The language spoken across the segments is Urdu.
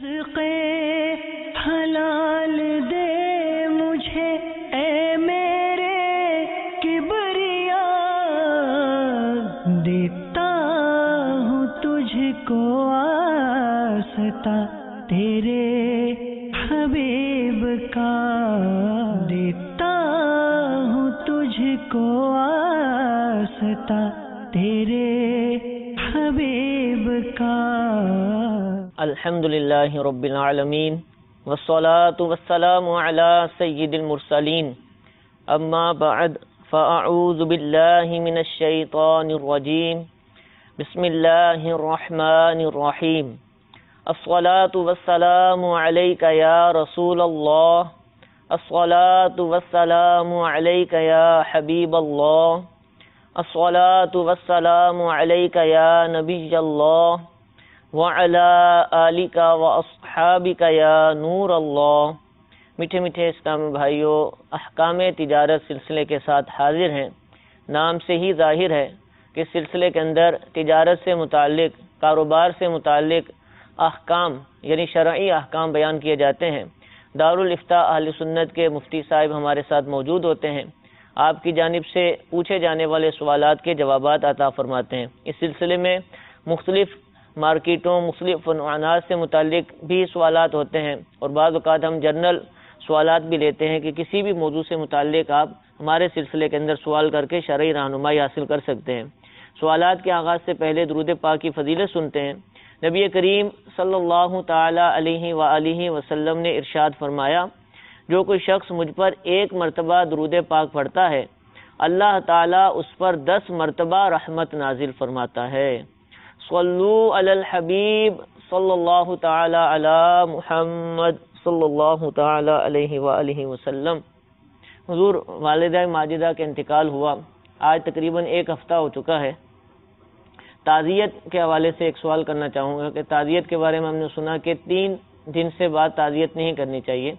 رزق حلال دے مجھے اے میرے کبریا، دیتا ہوں تجھ کو واسطہ تیرے حبیب کا، دیتا ہوں تجھ کو واسطہ تیرے حبیب کا۔ الحمدللہ رب العالمین والصلاة والسلام علی سید المرسلین، اما بعد فاعوذ باللہ من الشیطان الرجیم، بسم اللہ الرحمن الرحیم۔ الصلاة والسلام علیک یا رسول اللہ، الصلاة والسلام علیک یا حبیب اللہ، الصلاة والسلام علیک یا نبی اللہ، وعلی آلک واصحابک یا نور اللہ۔ میٹھے میٹھے اسلامی بھائیوں، احکام تجارت سلسلے کے ساتھ حاضر ہیں۔ نام سے ہی ظاہر ہے کہ سلسلے کے اندر تجارت سے متعلق، کاروبار سے متعلق احکام یعنی شرعی احکام بیان کیے جاتے ہیں۔ دارالافتاء اہل سنت کے مفتی صاحب ہمارے ساتھ موجود ہوتے ہیں، آپ کی جانب سے پوچھے جانے والے سوالات کے جوابات عطا فرماتے ہیں۔ اس سلسلے میں مختلف مارکیٹوں، مختلف عنوانات سے متعلق بھی سوالات ہوتے ہیں، اور بعض اوقات ہم جنرل سوالات بھی لیتے ہیں کہ کسی بھی موضوع سے متعلق آپ ہمارے سلسلے کے اندر سوال کر کے شرعی رہنمائی حاصل کر سکتے ہیں۔ سوالات کے آغاز سے پہلے درود پاک کی فضیلت سنتے ہیں۔ نبی کریم صلی اللہ تعالی علیہ وآلہ وسلم نے ارشاد فرمایا، جو کوئی شخص مجھ پر ایک مرتبہ درود پاک پڑھتا ہے، اللہ تعالیٰ اس پر 10 مرتبہ رحمت نازل فرماتا ہے۔ صلو علی الحبیب صلی اللہ تعالی علی محمد صلی اللہ تعالی علیہ وآلہ وسلم۔ حضور والدہ ماجدہ کے انتقال ہوا، آج تقریباً 1 ہفتہ ہو چکا ہے۔ تعزیت کے حوالے سے ایک سوال کرنا چاہوں گا کہ تعزیت کے بارے میں ہم نے سنا کہ 3 دن سے بعد تعزیت نہیں کرنی چاہیے،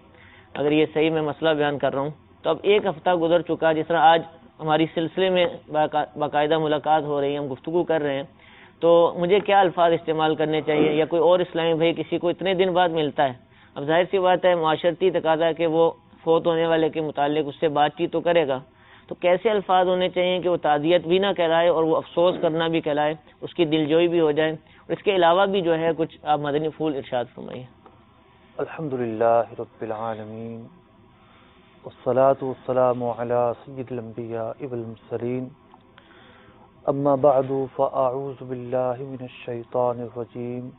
اگر یہ صحیح میں مسئلہ بیان کر رہا ہوں تو اب 1 ہفتہ گزر چکا، جس طرح آج ہماری سلسلے میں باقاعدہ ملاقات ہو رہی ہے، ہم گفتگو کر رہے ہیں، تو مجھے کیا الفاظ استعمال کرنے چاہیے، یا کوئی اور اسلامی بھائی کسی کو اتنے دن بعد ملتا ہے، اب ظاہر سی بات ہے معاشرتی تقاضا ہے کہ وہ فوت ہونے والے کے متعلق اس سے بات چیت تو کرے گا، تو کیسے الفاظ ہونے چاہیے کہ وہ تعزیت بھی نہ کہلائے اور وہ افسوس کرنا بھی کہلائے، اس کی دلجوئی بھی ہو جائے، اور اس کے علاوہ بھی جو ہے کچھ آپ مدنی پھول ارشاد فرمائیے۔ الحمدللہ رب العالمین، والصلاة والسلام علی سید الانبیاء والمرسلین، اما بعد فاعوذ باللہ من الشیطان الرجیم،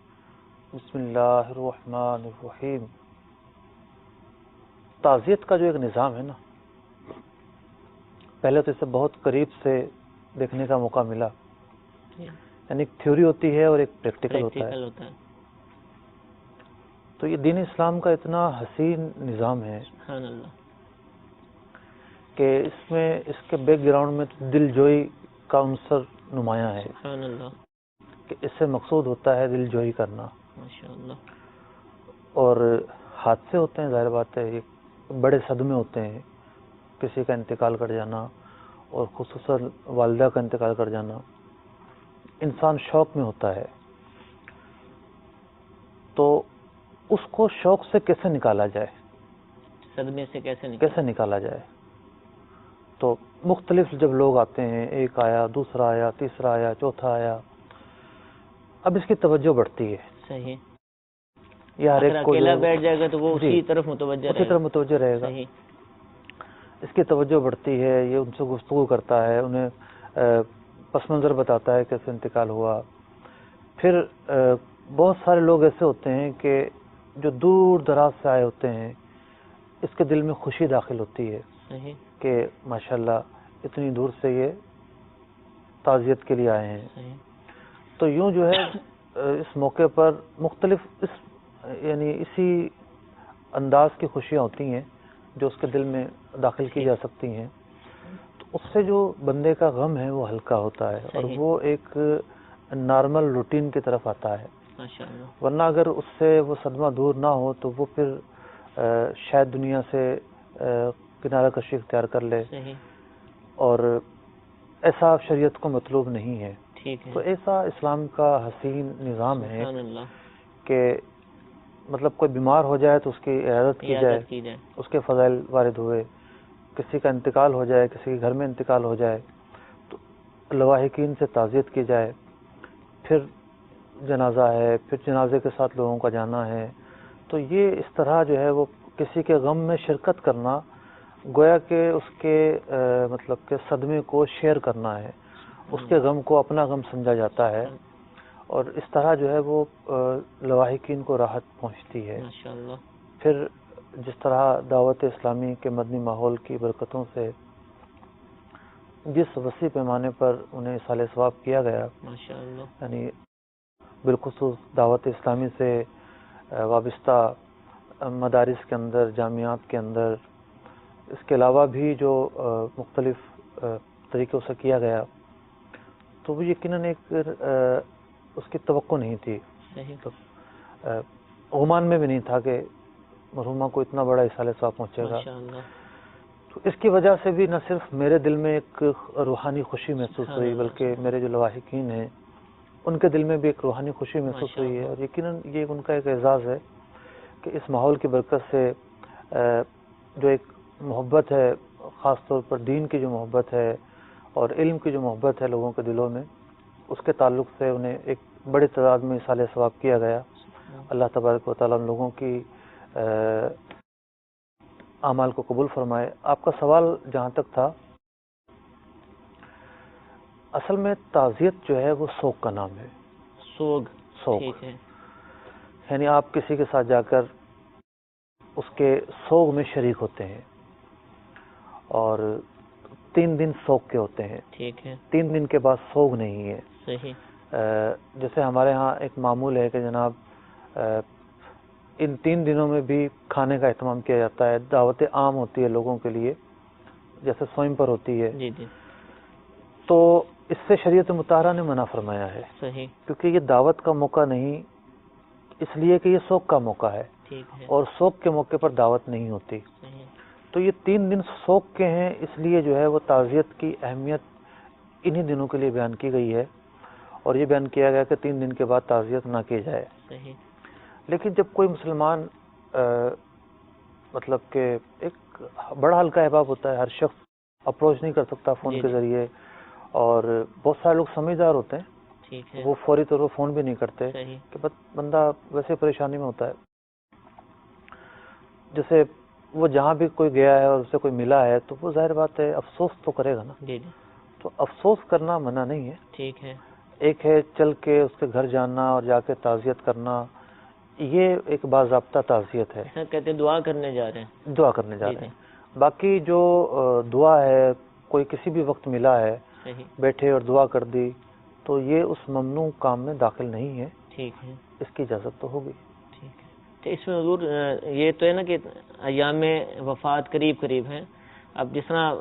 بسم اللہ الرحمن الرحیم۔ تعزیت کا جو ایک نظام ہے نا، پہلے تو اسے بہت قریب سے دیکھنے کا موقع ملا، یعنی ایک تھیوری ہوتی ہے اور ایک پریکٹیکل ہوتا ہے۔ تو یہ دین اسلام کا اتنا حسین نظام ہے کہ اس میں اس کے بیک گراؤنڈ میں دل جوئی کا عنصر نمایاں ہے، کہ اس سے مقصود ہوتا ہے دل جوئی کرنا، اور حادثے ہوتے ہیں، ظاہر بات ہے یہ بڑے صدمے ہوتے ہیں، کسی کا انتقال کر جانا اور خصوصاً والدہ کا انتقال کر جانا، انسان شوق میں ہوتا ہے، تو اس کو شوق سے کیسے نکالا جائے، صدمے سے کیسے نکالا جائے۔ تو مختلف جب لوگ آتے ہیں، ایک آیا، دوسرا آیا، تیسرا آیا، چوتھا آیا، اب اس کی توجہ بڑھتی ہے۔ صحیح، یا ہر ایک کو اکیلا بیٹھ جائے گا تو وہ اسی طرف متوجہ رہے گا۔ اس کی توجہ بڑھتی ہے، یہ ان سے گفتگو کرتا ہے، انہیں پس منظر بتاتا ہے کیسے انتقال ہوا۔ پھر بہت سارے لوگ ایسے ہوتے ہیں کہ جو دور دراز سے آئے ہوتے ہیں، اس کے دل میں خوشی داخل ہوتی ہے کہ ماشاءاللہ اتنی دور سے یہ تعزیت کے لیے آئے ہیں۔ تو یوں جو ہے اس موقع پر مختلف یعنی اسی انداز کی خوشیاں ہوتی ہیں جو اس کے دل میں داخل کی جا سکتی ہیں، تو اس سے جو بندے کا غم ہے وہ ہلکا ہوتا ہے، اور وہ ایک نارمل روٹین کی طرف آتا ہے۔ ورنہ اگر اس سے وہ صدمہ دور نہ ہو تو وہ پھر شاید دنیا سے کنارہ کشی اختیار کر لے، اور ایسا شریعت کو مطلوب نہیں ہے۔ تو ایسا اسلام کا حسین نظام ہے کہ مطلب کوئی بیمار ہو جائے تو اس کی عیادت کی جائے، کی جائے. اس کے فضائل وارد ہوئے. کسی کا انتقال ہو جائے، کسی کے گھر میں انتقال ہو جائے تو لواحقین سے تعزیت کی جائے. پھر جنازہ ہے، پھر جنازے کے ساتھ لوگوں کا جانا ہے. تو یہ اس طرح جو ہے وہ کسی کے غم میں شرکت کرنا گویا کہ اس کے مطلب کہ صدمے کو شیئر کرنا ہے، اس کے غم کو اپنا غم سمجھا جاتا ہے، اور اس طرح جو ہے وہ لواحقین کو راحت پہنچتی ہے. ماشاءاللہ. پھر جس طرح دعوت اسلامی کے مدنی ماحول کی برکتوں سے جس وسیع پیمانے پر انہیں اصالہ ثواب کیا گیا، ماشاءاللہ. یعنی بالخصوص دعوت اسلامی سے وابستہ مدارس کے اندر، جامعات کے اندر، اس کے علاوہ بھی جو مختلف طریقوں سے کیا گیا، تو وہ یقیناً ایک اس کی توقع نہیں تھی. عمان میں بھی نہیں تھا کہ مرحومہ کو اتنا بڑا اصالہ ثواب پہنچے گا. تو اس کی وجہ سے بھی نہ صرف میرے دل میں ایک روحانی خوشی محسوس ہوئی، بلکہ میرے جو لواحقین ہیں ان کے دل میں بھی ایک روحانی خوشی محسوس ہوئی ہے. اور یقیناً یہ ان کا ایک اعزاز ہے کہ اس ماحول کی برکت سے جو ایک محبت ہے، خاص طور پر دین کی جو محبت ہے اور علم کی جو محبت ہے لوگوں کے دلوں میں، اس کے تعلق سے انہیں ایک بڑی تعداد میں اصالہ ثواب کیا گیا. اللہ تبارک و تعالیٰ لوگوں کی اعمال کو قبول فرمائے. آپ کا سوال جہاں تک تھا، اصل میں تعزیت جو ہے وہ سوگ کا نام ہے. سوگ یعنی آپ کسی کے ساتھ جا کر اس کے سوگ میں شریک ہوتے ہیں، اور 3 دن سوگ کے ہوتے ہیں. 3 دن کے بعد سوگ نہیں ہے. جیسے ہمارے ہاں ایک معمول ہے کہ جناب ان 3 دنوں میں بھی کھانے کا اہتمام کیا جاتا ہے، دعوت عام ہوتی ہے لوگوں کے لیے، جیسے سوئم پر ہوتی ہے. تو اس سے شریعت مطہرہ نے منع فرمایا ہے، کیونکہ یہ دعوت کا موقع نہیں، اس لیے کہ یہ سوگ کا موقع ہے، اور سوگ کے موقع پر دعوت نہیں ہوتی. تو یہ 3 دن سوگ کے ہیں، اس لیے جو ہے وہ تعزیت کی اہمیت انہی دنوں کے لیے بیان کی گئی ہے، اور یہ بیان کیا گیا کہ 3 دن کے بعد تعزیت نہ کی جائے. لیکن جب کوئی مسلمان مطلب کہ ایک بڑا ہلکا احباب ہوتا ہے، ہر شخص اپروچ نہیں کر سکتا فون کے ذریعے، اور بہت سارے لوگ سمجھدار ہوتے ہیں، وہ فوری طور پر فون بھی نہیں کرتے کہ بندہ ویسے پریشانی میں ہوتا ہے. جیسے وہ جہاں بھی کوئی گیا ہے اور اسے کوئی ملا ہے تو وہ ظاہر بات ہے افسوس تو کرے گا نا. تو افسوس کرنا منع نہیں ہے. ایک ہے چل کے اس کے گھر جانا اور جا کے تعزیت کرنا، یہ ایک باضابطہ تعزیت ہے. کہتے ہیں دعا کرنے جا رہے ہیں. باقی جو دعا ہے، کوئی کسی بھی وقت ملا ہے بیٹھے اور دعا کر دی، تو یہ اس ممنوع کام میں داخل نہیں ہے. اس کی اجازت تو ہوگی. تو اس میں حضور یہ تو ہے نا کہ ایام وفات قریب ہیں. اب جس طرح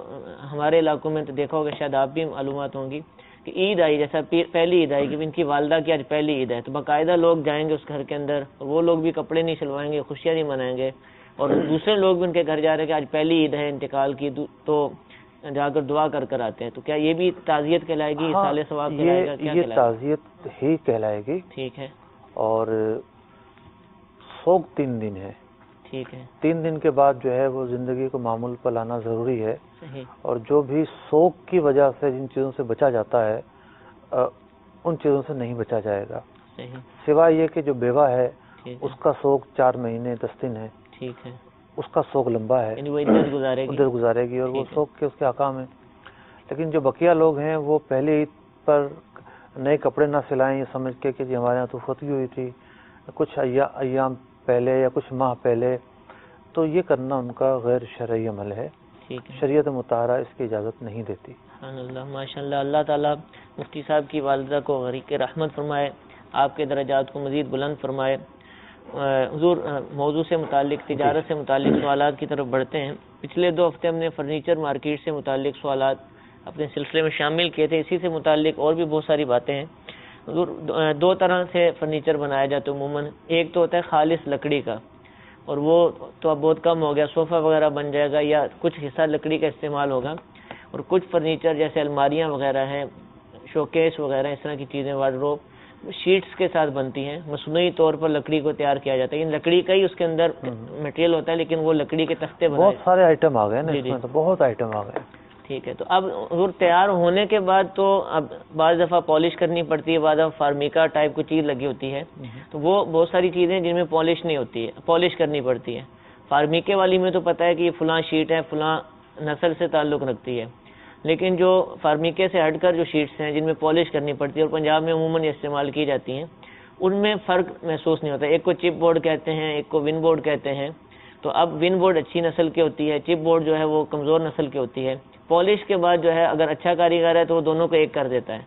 ہمارے علاقوں میں تو دیکھا ہوگا، شاید آپ بھی معلومات ہوں گی کہ عید آئی، جیسا پہلی عید آئی کہ ان کی والدہ کی آج پہلی عید ہے، تو باقاعدہ لوگ جائیں گے اس گھر کے اندر، اور وہ لوگ بھی کپڑے نہیں سلوائیں گے، خوشیاں نہیں منائیں گے، اور دوسرے لوگ بھی ان کے گھر جا رہے ہیں کہ آج پہلی عید ہے انتقال کی، تو جا کر دعا کر آتے ہیں. تو کیا یہ بھی تعزیت کہلائے گی، اصالہ ثواب کہلائے گا؟ یہ تعزیت ہی کہلائے گی. ٹھیک ہے. اور سوگ 3 دن ہے. 3 دن کے بعد جو ہے وہ زندگی کو معمول پر لانا ضروری ہے. اور جو بھی سوگ کی وجہ سے جن چیزوں سے بچا جاتا ہے ان چیزوں سے نہیں بچا جائے گا، سوائے یہ کہ جو بیوہ ہے اس کا سوگ 4 مہینے 10 دن ہے. اس کا سوگ لمبا ہے، وہ عدت گزارے گی، اور وہ سوگ کے اس کے احکام ہیں. لیکن جو بقیہ لوگ ہیں وہ پہلے عید پر نئے کپڑے نہ سلائیں یہ سمجھ کے کہ جی ہمارے یہاں تو فتوی ہوئی تھی کچھ ایام پہلے یا کچھ ماہ پہلے، تو یہ کرنا ان کا غیر شرعی عمل ہے. شریعت مطہرہ اس کی اجازت نہیں دیتی. ماشاء اللہ. اللہ تعالیٰ مفتی صاحب کی والدہ کو غریق رحمت فرمائے، آپ کے درجات کو مزید بلند فرمائے. حضور موضوع سے متعلق، تجارت سے متعلق سوالات کی طرف بڑھتے ہیں. پچھلے 2 ہفتے ہم نے فرنیچر مارکیٹ سے متعلق سوالات اپنے سلسلے میں شامل کیے تھے. اسی سے متعلق اور بھی بہت ساری باتیں ہیں. حضور 2 طرح سے فرنیچر بنایا جاتا ہے عموماً. ایک تو ہوتا ہے خالص لکڑی کا، اور وہ تو اب بہت کم ہو گیا، صوفہ وغیرہ بن جائے گا یا کچھ حصہ لکڑی کا استعمال ہوگا. اور کچھ فرنیچر جیسے الماریاں وغیرہ ہیں، شوکیس وغیرہ، اس طرح کی چیزیں، وارڈروب، شیٹس کے ساتھ بنتی ہیں، مصنوعی طور پر لکڑی کو تیار کیا جاتا ہے، یعنی لکڑی کا ہی اس کے اندر مٹیریل ہوتا ہے، لیکن وہ لکڑی کے تختے بنائے. بہت سارے آئٹم آ گئے نا جی اس میں، تو بہت آئٹم آ گئے. ٹھیک ہے. تو اب حضور تیار ہونے کے بعد تو اب بعض دفعہ پالش کرنی پڑتی ہے، بعض دفعہ فارمیکا ٹائپ کی چیز لگی ہوتی ہے، تو وہ بہت ساری چیزیں جن میں پالش نہیں ہوتی ہے، پالش کرنی پڑتی ہے. فارمیکے والی میں تو پتہ ہے کہ یہ فلاں شیٹ ہے، فلاں نسل سے تعلق رکھتی ہے، لیکن جو فارمیکے سے ہٹ کر جو شیٹس ہیں جن میں پالش کرنی پڑتی ہے اور پنجاب میں عموماً یہ استعمال کی جاتی ہیں، ان میں فرق محسوس نہیں ہوتا. ایک کو چپ بورڈ کہتے ہیں، ایک کو ون بورڈ کہتے ہیں. تو اب ون بورڈ اچھی نسل کی ہوتی ہے، چپ بورڈ جو ہے وہ کمزور نسل کی ہوتی ہے. پالش کے بعد جو ہے اگر اچھا کاریگر ہے تو وہ دونوں کو ایک کر دیتا ہے.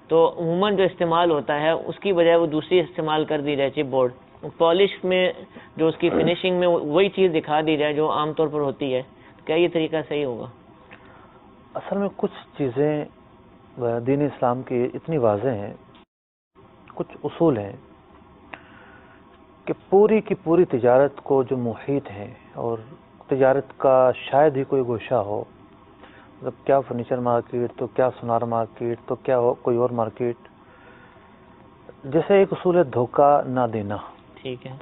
تو عموماً جو استعمال ہوتا ہے اس کی بجائے وہ دوسری استعمال کر دی جائے چپ بورڈ. پالش میں جو اس کی فنیشنگ میں وہی چیز دکھا دی جائے جو عام طور پر ہوتی ہے. کیا یہ طریقہ صحیح ہوگا؟ اصل میں کچھ چیزیں دین اسلام کی اتنی واضح ہیں، کچھ اصول ہیں کہ پوری کی پوری تجارت کو جو محیط ہے، اور تجارت کا شاید ہی کوئی گوشہ ہو، مطلب کیا فرنیچر مارکیٹ، تو کیا سونار مارکیٹ، تو کیا کوئی اور مارکیٹ. جیسے ایک اصول ہے دھوکہ نہ دینا. ٹھیک ہے.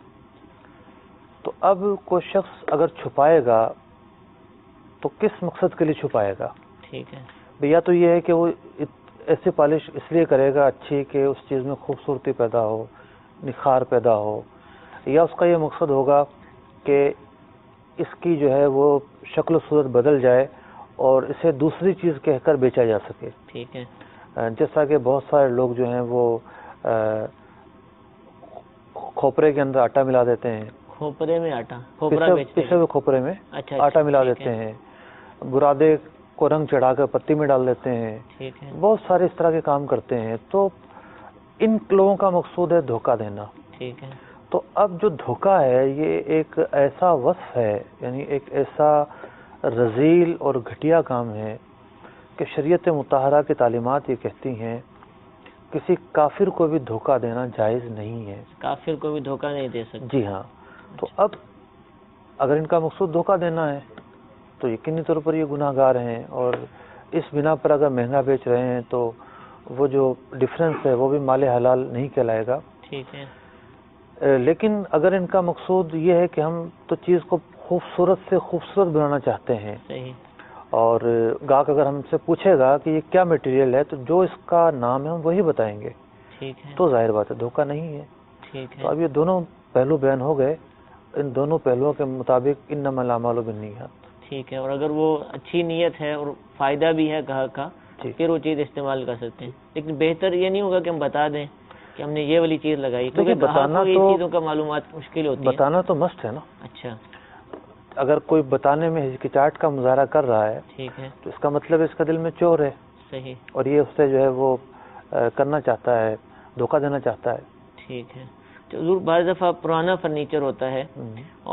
تو اب کوئی شخص اگر چھپائے گا تو کس مقصد کے لیے چھپائے گا؟ ٹھیک ہے. یا تو یہ ہے کہ وہ ایسی پالش اس لیے کرے گا اچھی کہ اس چیز میں خوبصورتی پیدا ہو، نکھار پیدا ہو، یا اس کا یہ مقصد ہوگا کہ اس کی جو ہے وہ شکل و صورت بدل جائے اور اسے دوسری چیز کہہ کر بیچا جا سکے. ٹھیک ہے. جیسا کہ بہت سارے لوگ جو ہیں وہ کھوپرے کے اندر آٹا ملا دیتے ہیں، کھوپرے میں آٹا، کھوپرا بیچتے پسے ہوئے کھوپرے میں اچھا آٹا ملا ٹھیک دیتے ہے. ہیں، برادے کو رنگ چڑھا کر پتی میں ڈال دیتے ہیں. ٹھیک ہے. بہت سارے اس طرح کے کام کرتے ہیں. تو ان لوگوں کا مقصود ہے دھوکہ دینا. ٹھیک ہے. تو اب جو دھوکہ ہے یہ ایک ایسا وصف ہے، یعنی ایک ایسا رذیل اور گھٹیا کام ہے کہ شریعت مطہرہ کی تعلیمات یہ کہتی ہیں کسی کافر کو بھی دھوکہ دینا جائز نہیں ہے. کافر کو بھی دھوکہ نہیں دے سکتے. جی ہاں. تو اب اگر ان کا مقصود دھوکہ دینا ہے تو یقینی طور پر یہ گناہ گار ہیں، اور اس بنا پر اگر مہنگا بیچ رہے ہیں تو وہ جو ڈفرینس ہے وہ بھی مال حلال نہیں کہلائے گا. ٹھیک ہے. لیکن اگر ان کا مقصود یہ ہے کہ ہم تو چیز کو خوبصورت سے خوبصورت بنانا چاہتے ہیں، صحیح. اور گاہک اگر ہم سے پوچھے گا کہ یہ کیا مٹیریل ہے تو جو اس کا نام ہے ہم وہی بتائیں گے. ٹھیک ہے. تو ظاہر بات ہے دھوکہ نہیں ہے. ٹھیک ہے. تو اب یہ دونوں پہلو بیان ہو گئے. ان دونوں پہلوؤں کے مطابق انما الاعمال بالنیات. ٹھیک ہے. اور اگر وہ اچھی نیت ہے اور فائدہ بھی ہے گاہک کا، پھر وہ چیز استعمال کر سکتے ہیں. لیکن بہتر یہ نہیں ہوگا کہ ہم بتا دیں کہ ہم نے یہ والی چیز لگائی، کیونکہ بتانا تو چیزوں کا معلومات مشکل ہوتی ہے. بتانا تو مست ہے نا. اچھا. اگر کوئی بتانے میں ہچکچاہٹ کا مظاہرہ کر رہا ہے ٹھیک ہے. تو اس کا مطلب اس کا دل میں چور ہے. صحیح. اور یہ اس سے جو ہے وہ کرنا چاہتا ہے، دھوکہ دینا چاہتا ہے. ٹھیک ہے. تو حضور بعض دفعہ پرانا فرنیچر ہوتا ہے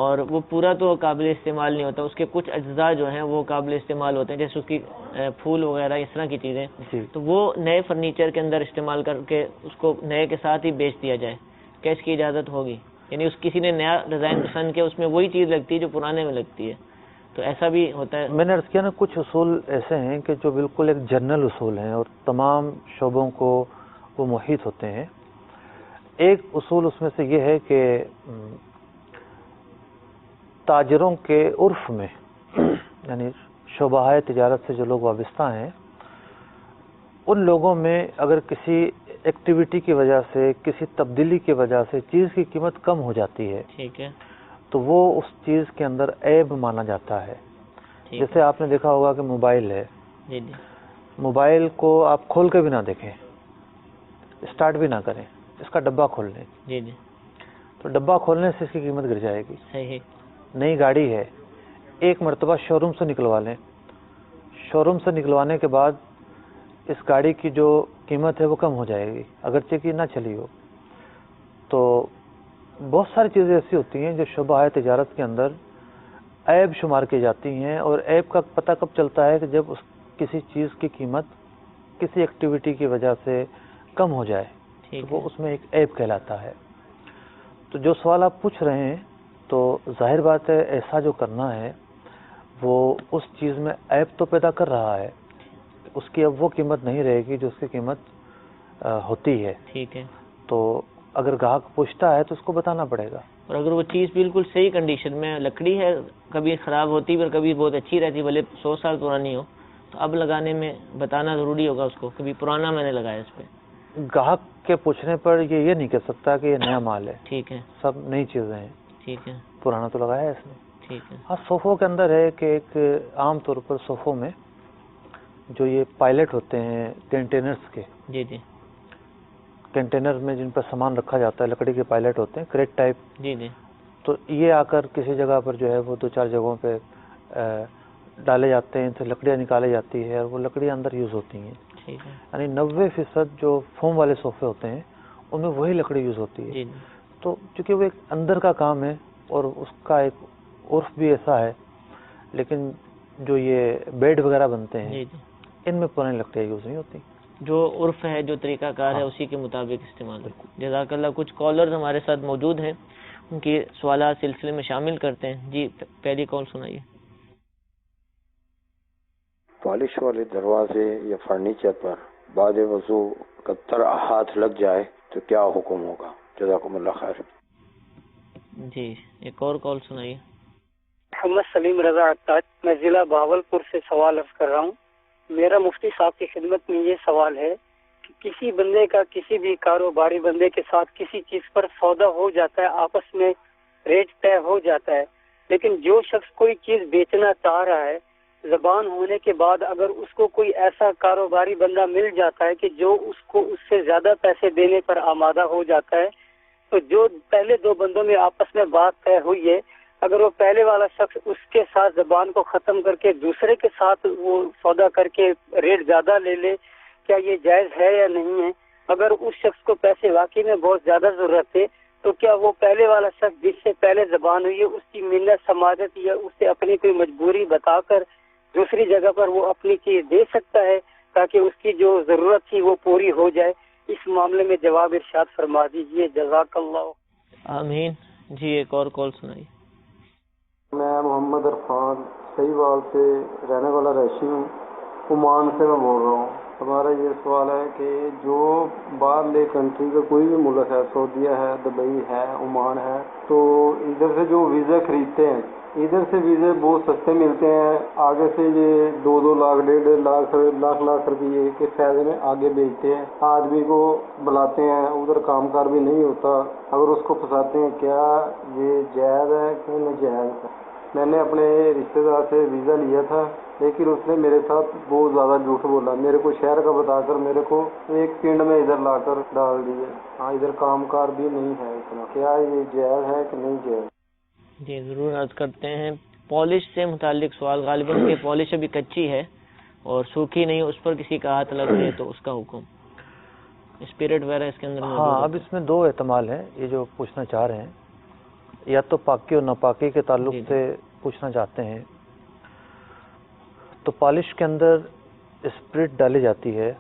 اور وہ پورا تو قابل استعمال نہیں ہوتا، اس کے کچھ اجزاء جو ہیں وہ قابل استعمال ہوتے ہیں، جیسے اس کی پھول وغیرہ اس طرح کی چیزیں. تو وہ نئے فرنیچر کے اندر استعمال کر کے اس کو نئے کے ساتھ ہی بیچ دیا جائے، کیا اس کی اجازت ہوگی؟ یعنی اس کسی نے نیا ڈیزائن پسند کیا، اس میں وہی چیز لگتی ہے جو پرانے میں لگتی ہے، تو ایسا بھی ہوتا ہے؟ میں نے عرض کیا نا، کچھ اصول ایسے ہیں کہ جو بالکل ایک جنرل اصول ہیں اور تمام شعبوں کو وہ محیط ہوتے ہیں. ایک اصول اس میں سے یہ ہے کہ تاجروں کے عرف میں، یعنی شعبہ تجارت سے جو لوگ وابستہ ہیں ان لوگوں میں اگر کسی ایکٹیویٹی کی وجہ سے، کسی تبدیلی کی وجہ سے چیز کی قیمت کم ہو جاتی ہے، ٹھیک ہے، تو وہ اس چیز کے اندر عیب مانا جاتا ہے. جیسے آپ نے دیکھا ہوگا کہ موبائل ہے، جی جی، موبائل کو آپ کھول کے بھی نہ دیکھیں، اسٹارٹ بھی نہ کریں، اس کا ڈبہ کھول لیں، جی جی، تو ڈبہ کھولنے سے اس کی قیمت گر جائے گی. صحیح. نئی گاڑی ہے، ایک مرتبہ شو روم سے نکلوا لیں، شو روم سے نکلوانے کے بعد اس گاڑی کی جو قیمت ہے وہ کم ہو جائے گی اگرچہ کہ نہ چلی ہو. تو بہت ساری چیزیں ایسی ہوتی ہیں جو شعبہ تجارت کے اندر عیب شمار کی جاتی ہیں، اور عیب کا پتہ کب چلتا ہے کہ جب اس کسی چیز کی قیمت کسی ایکٹیویٹی کی وجہ سے کم ہو جائے، تو وہ اس میں ایک عیب کہلاتا ہے. تو جو سوال آپ پوچھ رہے ہیں تو ظاہر بات ہے ایسا جو کرنا ہے وہ اس چیز میں عیب تو پیدا کر رہا ہے، اس کی اب وہ قیمت نہیں رہے گی جو اس کی قیمت ہوتی ہے. ٹھیک ہے. تو اگر گاہک پوچھتا ہے تو اس کو بتانا پڑے گا. اور اگر وہ چیز بالکل صحیح کنڈیشن میں لکڑی ہے، کبھی خراب ہوتی اور کبھی بہت اچھی رہتی، بھلے 100 سال پرانی ہو، تو اب لگانے میں بتانا ضروری ہوگا اس کو، کبھی پرانا میں نے لگایا اس پہ. گاہک کے پوچھنے پر یہ نہیں کہہ سکتا کہ یہ نیا مال ہے. ٹھیک ہے، سب نئی چیزیں ہیں. ٹھیک ہے، پرانا تو لگایا ہے اس نے. ٹھیک ہے. ہاں، صوفوں کے اندر ہے کہ ایک عام طور پر صوفوں میں جو یہ پائلٹ ہوتے ہیں کنٹینرز کے، جی جی کنٹینر میں جن پر سامان رکھا جاتا ہے، لکڑی کے پائلٹ ہوتے ہیں، کریٹ ٹائپ. جی جی تو یہ آ کر کسی جگہ پر جو ہے وہ 2-4 جگہوں پہ ڈالے جاتے ہیں، ان سے لکڑیاں نکالی جاتی ہے اور وہ لکڑیاں اندر یوز ہوتی ہیں. ٹھیک ہے. یعنی 90% جو فوم والے صوفے ہوتے ہیں ان میں وہی لکڑی یوز ہوتی ہے. جی جی تو چونکہ وہ ایک اندر کا کام ہے اور اس کا ایک عرف بھی ایسا ہے، لیکن جو یہ بیڈ وغیرہ بنتے ہیں جی جی ان میں پرانی لکڑیاں یوز نہیں ہوتی. جو عرف ہے، جو طریقہ کار ہے، ہاں، اسی کے مطابق استعمال. جزاک اللہ. کچھ کالرز ہمارے ساتھ موجود ہیں، ان کے سوالات سلسلے میں شامل کرتے ہیں. جی پہلی کال سنائیے. پالش والے دروازے یا فرنیچر پر بعد وضو قطر ہاتھ لگ جائے تو کیا حکم ہوگا؟ جزاکم اللہ خیر. جی ایک اور کال سنائیے. محمد سلیم رضا اختاج، میں ضلع بہاولپور سے سوال عرض کر رہا ہوں. میرا مفتی صاحب کی خدمت میں یہ سوال ہے کہ کسی بندے کا کسی بھی کاروباری بندے کے ساتھ کسی چیز پر سودا ہو جاتا ہے، آپس میں ریٹ طے ہو جاتا ہے، لیکن جو شخص کوئی چیز بیچنا چاہ رہا ہے، زبان ہونے کے بعد اگر اس کو کوئی ایسا کاروباری بندہ مل جاتا ہے کہ جو اس کو اس سے زیادہ پیسے دینے پر آمادہ ہو جاتا ہے، تو جو پہلے دو بندوں میں آپس میں بات طے ہوئی ہے، اگر وہ پہلے والا شخص اس کے ساتھ زبان کو ختم کر کے دوسرے کے ساتھ وہ سودا کر کے ریٹ زیادہ لے لے، کیا یہ جائز ہے یا نہیں ہے؟ اگر اس شخص کو پیسے واقعی میں بہت زیادہ ضرورت ہے تو کیا وہ پہلے والا شخص جس سے پہلے زبان ہوئی ہے اس کی منت سماجت یا اس سے اپنی کوئی مجبوری بتا کر دوسری جگہ پر وہ اپنی چیز دے سکتا ہے تاکہ اس کی جو ضرورت تھی وہ پوری ہو جائے؟ اس معاملے میں جواب ارشاد فرما دیجیے. جزاک اللہ. آمین. جی ایک اور کال سنائیے. میں محمد عرفان سہیوال سے رہنے والا رہائشی ہوں، عمان سے میں بول رہا ہوں. ہمارا یہ سوال ہے کہ جو باہر کنٹری کا کوئی بھی ملک ہے، سعودیہ ہے، دبئی ہے، عمان ہے، تو ادھر سے جو ویزا خریدتے ہیں، ادھر سے ویزے بہت سستے ملتے ہیں. آگے سے یہ 2-2 لاکھ 1.5 لاکھ روپئے کے فائدے میں آگے بیچتے ہیں. آدمی کو بلاتے ہیں، ادھر کام کار بھی نہیں ہوتا، اگر اس کو پھنساتے ہیں. کیا یہ جائز ہے کہ ناجائز؟ میں نے اپنے رشتہ دار سے ویزا لیا تھا، لیکن اس نے میرے ساتھ بہت زیادہ جھوٹ بولا. میرے کو شہر کا بتا کر میرے کو ایک پنڈ میں ادھر لا کر ڈال دیا. ہاں، ادھر کام کار بھی نہیں ہے اتنا. کیا یہ جائز ہے کہ نہیں جائز؟ جی ضرور عرض کرتے ہیں. پالش سے متعلق سوال، غالباً کہ پالش ابھی کچی ہے اور سوکھی نہیں، اس پر کسی کا ہاتھ لگ جائے تو اس کا حکم، اسپرٹ وغیرہ اس کے اندر موجود ہاں، ہوتا اب اس میں 2 احتمال ہیں. یہ جو پوچھنا چاہ رہے ہیں یا تو پاکی اور ناپاکی کے تعلق سے پوچھنا چاہتے ہیں. تو پالش کے اندر اسپرٹ ڈالی جاتی ہے،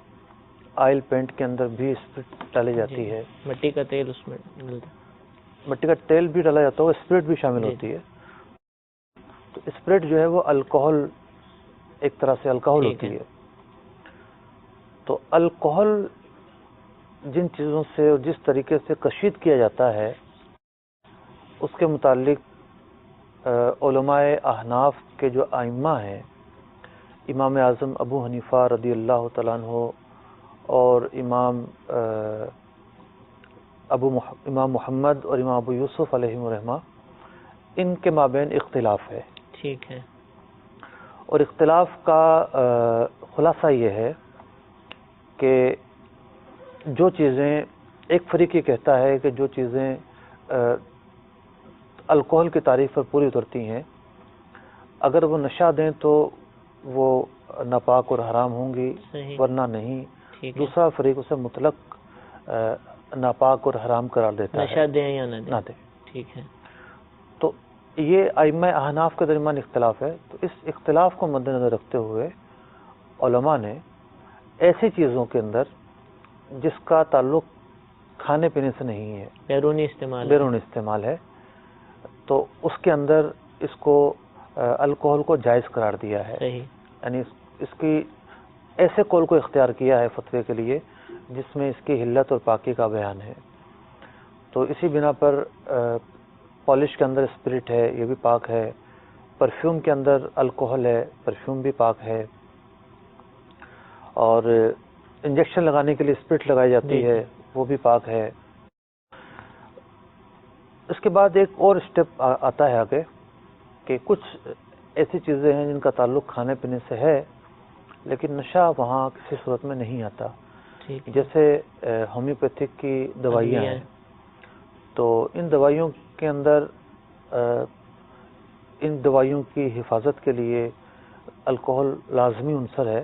آئل پینٹ کے اندر بھی اسپرٹ ڈالی جاتی ہے، مٹی کا تیل اس میں ڈلتا ہے، مٹی کا تیل بھی ڈالا جاتا ہے، اسپرٹ بھی شامل ہوتی ہے. تو اسپرٹ جو ہے وہ الکوہل، ایک طرح سے الکوہل ہوتی ہے. تو الکوہل جن چیزوں سے اور جس طریقے سے کشید کیا جاتا ہے اس کے متعلق علماء احناف کے جو ائمہ ہیں، امام اعظم ابو حنیفہ رضی اللہ تعالیٰ عنہ اور امام محمد اور امام ابو یوسف علیہ الرحمہ، ان کے مابین اختلاف ہے. ٹھیک ہے. اور اختلاف کا خلاصہ یہ ہے کہ جو چیزیں، ایک فریق یہ کہتا ہے کہ جو چیزیں الکوہل کی تعریف پر پوری اترتی ہیں، اگر وہ نشہ دیں تو وہ ناپاک اور حرام ہوں گی، ورنہ نہیں. دوسرا فریق اسے مطلق ناپاک اور حرام قرار دیتا ہے، نشہ دیں یا نہ دیں. ٹھیک ہے. تو یہ ائمہ احناف کے درمیان اختلاف ہے. تو اس اختلاف کو مد نظر رکھتے ہوئے علماء نے ایسی چیزوں کے اندر جس کا تعلق کھانے پینے سے نہیں ہے، بیرونی استعمال ہے، تو اس کے اندر اس کو الکوہل کو جائز قرار دیا ہے. یعنی اس کی ایسے قول کو اختیار کیا ہے فتوے کے لیے جس میں اس کی حلت اور پاکی کا بیان ہے. تو اسی بنا پر پالش کے اندر اسپرٹ ہے، یہ بھی پاک ہے. پرفیوم کے اندر الکوہل ہے، پرفیوم بھی پاک ہے. اور انجیکشن لگانے کے لیے اسپرٹ لگائی جاتی ہے، وہ بھی پاک ہے. اس کے بعد ایک اور اسٹیپ آتا ہے آگے کہ کچھ ایسی چیزیں ہیں جن کا تعلق کھانے پینے سے ہے لیکن نشہ وہاں کسی صورت میں نہیں آتا. جیسے ہومیوپیتھک کی دوائیاں ہیں، تو ان دوائیوں کے اندر ان دوائیوں کی حفاظت کے لیے الکوہل لازمی عنصر ہے،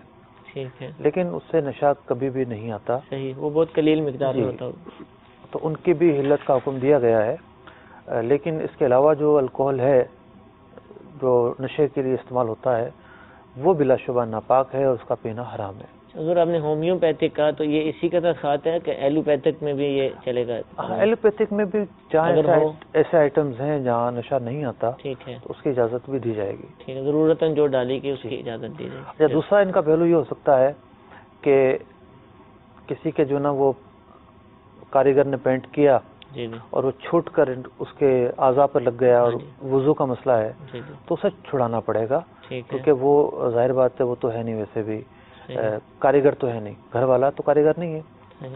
ٹھیک ہے، لیکن اس سے نشہ کبھی بھی نہیں آتا. صحیح، وہ بہت قلیل مقدار میں ہوتا ہے. تو ان کی بھی حلت کا حکم دیا گیا ہے. لیکن اس کے علاوہ جو الکوہل ہے جو نشے کے لیے استعمال ہوتا ہے وہ بلا شبہ ناپاک ہے اور اس کا پینا حرام ہے. حضور آپ نے ہومیوپیتھک کہا تو یہ اسی کا ساتھ ہے کہ ایلوپیتھک میں بھی یہ چلے گا؟ ایلوپیتھک میں بھی جہاں ایسے آئٹمز ہیں جہاں نشہ نہیں آتا ٹھیک ہے، تو اس کی اجازت بھی دی جائے گی. ٹھیک ہے، ضرورتاً جو ڈالی گی اس کی اجازت دی جائے گی. یا دوسرا ان کا پہلو یہ ہو سکتا ہے کہ کسی کے جو نا وہ کاریگر نے پینٹ کیا جی جی اور وہ چھوٹ کر اس کے اعضاء پر لگ گیا اور وضو کا مسئلہ ہے جی جی تو اسے چھڑانا پڑے گا، ٹھیک ہے، کیونکہ وہ ظاہر بات ہے وہ تو ہے نہیں، ویسے بھی کاریگر تو ہے نہیں، گھر والا تو کاریگر نہیں ہے،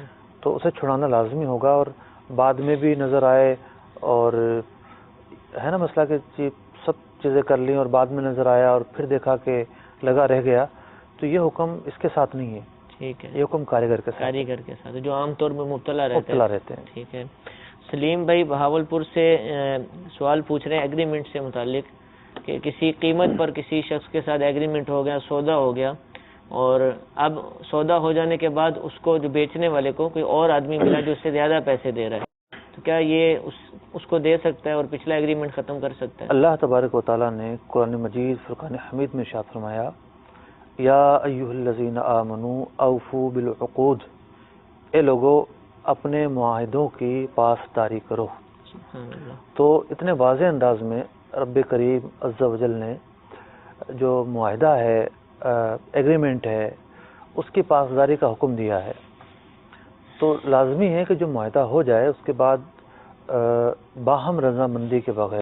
تو اسے چھڑانا لازمی ہوگا. اور بعد میں بھی نظر آئے اور ہے نا مسئلہ کہ سب چیزیں کر لیں اور بعد میں نظر آیا اور پھر دیکھا کہ لگا رہ گیا، تو یہ حکم اس کے ساتھ نہیں ہے. ٹھیک ہے، یہ حکم کاریگر کے ساتھ، کاریگر کے ساتھ جو عام طور میں مبتلا رہتے ہیں. ٹھیک ہے. سلیم بھائی بہاولپور سے سوال پوچھ رہے ہیں ایگریمنٹ سے متعلق کہ کسی قیمت پر کسی شخص کے ساتھ ایگریمنٹ ہو گیا، سودا ہو گیا، اور اب سودا ہو جانے کے بعد اس کو جو بیچنے والے کو کوئی اور آدمی ملا جو اس سے زیادہ پیسے دے رہا ہے، تو کیا یہ اس کو دے سکتا ہے اور پچھلا ایگریمنٹ ختم کر سکتا ہے؟ اللہ تبارک و تعالیٰ نے قرآن مجید فرقان حمید میں ارشاد فرمایا یا ایھا الذین آمنوا اوفوا بالعقود، اے لوگو اپنے معاہدوں کی پاسداری کرو. سبحان اللہ. تو اتنے واضح انداز میں رب کریم عز و جل نے جو معاہدہ ہے، ایگریمنٹ ہے، اس کی پاسداری کا حکم دیا ہے. تو لازمی ہے کہ جو معاہدہ ہو جائے اس کے بعد باہم رضامندی کے بغیر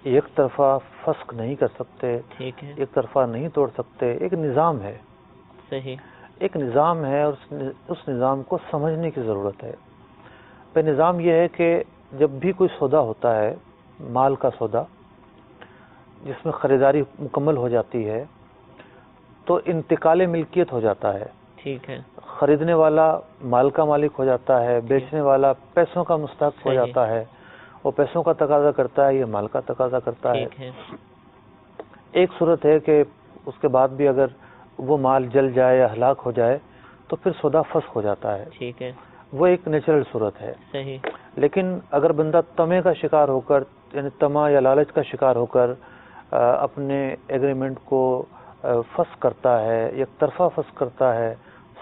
ایک طرفہ فسخ نہیں کر سکتے، ٹھیک ہے، ایک طرفہ نہیں توڑ سکتے. ایک نظام ہے، صحیح، ایک نظام ہے اور اس نظام کو سمجھنے کی ضرورت ہے. پہ نظام یہ ہے کہ جب بھی کوئی سودا ہوتا ہے، مال کا سودا جس میں خریداری مکمل ہو جاتی ہے تو انتقال ملکیت ہو جاتا ہے. ٹھیک ہے، خریدنے والا مال کا مالک ہو جاتا ہے، بیچنے والا پیسوں کا مستحق ہو جاتا ہے. وہ پیسوں کا تقاضا کرتا ہے، یہ مال کا تقاضا کرتا ہے. ٹھیک ہے، ایک صورت ہے کہ اس کے بعد بھی اگر وہ مال جل جائے یا ہلاک ہو جائے تو پھر سودا فسخ ہو جاتا ہے، ٹھیک ہے، وہ ایک نیچرل صورت ہے. صحیح، لیکن اگر بندہ طمع کا شکار ہو کر، یعنی طمع یا لالچ کا شکار ہو کر اپنے ایگریمنٹ کو فسخ کرتا ہے، یک طرفہ فسخ کرتا ہے،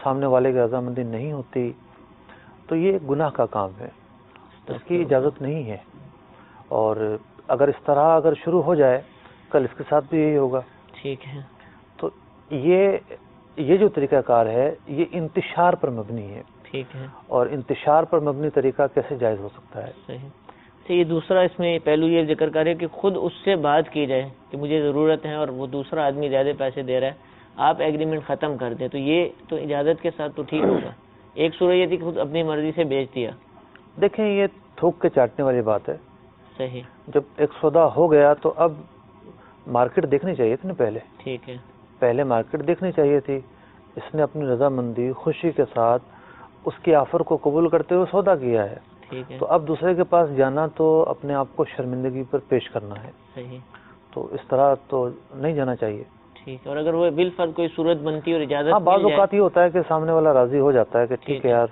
سامنے والے کی رضامندی نہیں ہوتی، تو یہ گناہ کا کام ہے، اس کی اجازت نہیں ہے. اور اگر اس طرح شروع ہو جائے کل اس کے ساتھ بھی یہی ہوگا. ٹھیک ہے، تو یہ جو طریقہ کار ہے یہ انتشار پر مبنی ہے. ٹھیک ہے، اور انتشار پر مبنی طریقہ کیسے جائز ہو سکتا ہے؟ صحیح. تو یہ دوسرا اس میں پہلو یہ ذکر کرے کہ خود اس سے بات کی جائے کہ مجھے ضرورت ہے اور وہ دوسرا آدمی زیادہ پیسے دے رہا ہے، آپ ایگریمنٹ ختم کر دیں، تو یہ تو اجازت کے ساتھ تو ٹھیک ہوگا. ایک صورت یہ تھی کہ خود اپنی مرضی سے بیچ دیا. دیکھیں یہ تھوک کے چاٹنے والی بات ہے. صحیح، جب ایک سودا ہو گیا تو اب مارکیٹ دیکھنی چاہیے تھی نا ٹھیک ہے، پہلے مارکیٹ دیکھنی چاہیے تھی. اس نے اپنی رضامندی خوشی کے ساتھ اس کی آفر کو قبول کرتے ہوئے سودا کیا ہے، ٹھیک ہے، تو اب دوسرے کے پاس جانا تو اپنے آپ کو شرمندگی پر پیش کرنا ہے. صحیح، تو اس طرح تو نہیں جانا چاہیے. ٹھیک ہے. اور اگر وہ بالفرض کوئی صورت بنتی اور اجازت ہاں بعض مل جائے، اوقات یہ ہوتا ہے کہ سامنے والا راضی ہو جاتا ہے کہ ٹھیک ہے ہے، یار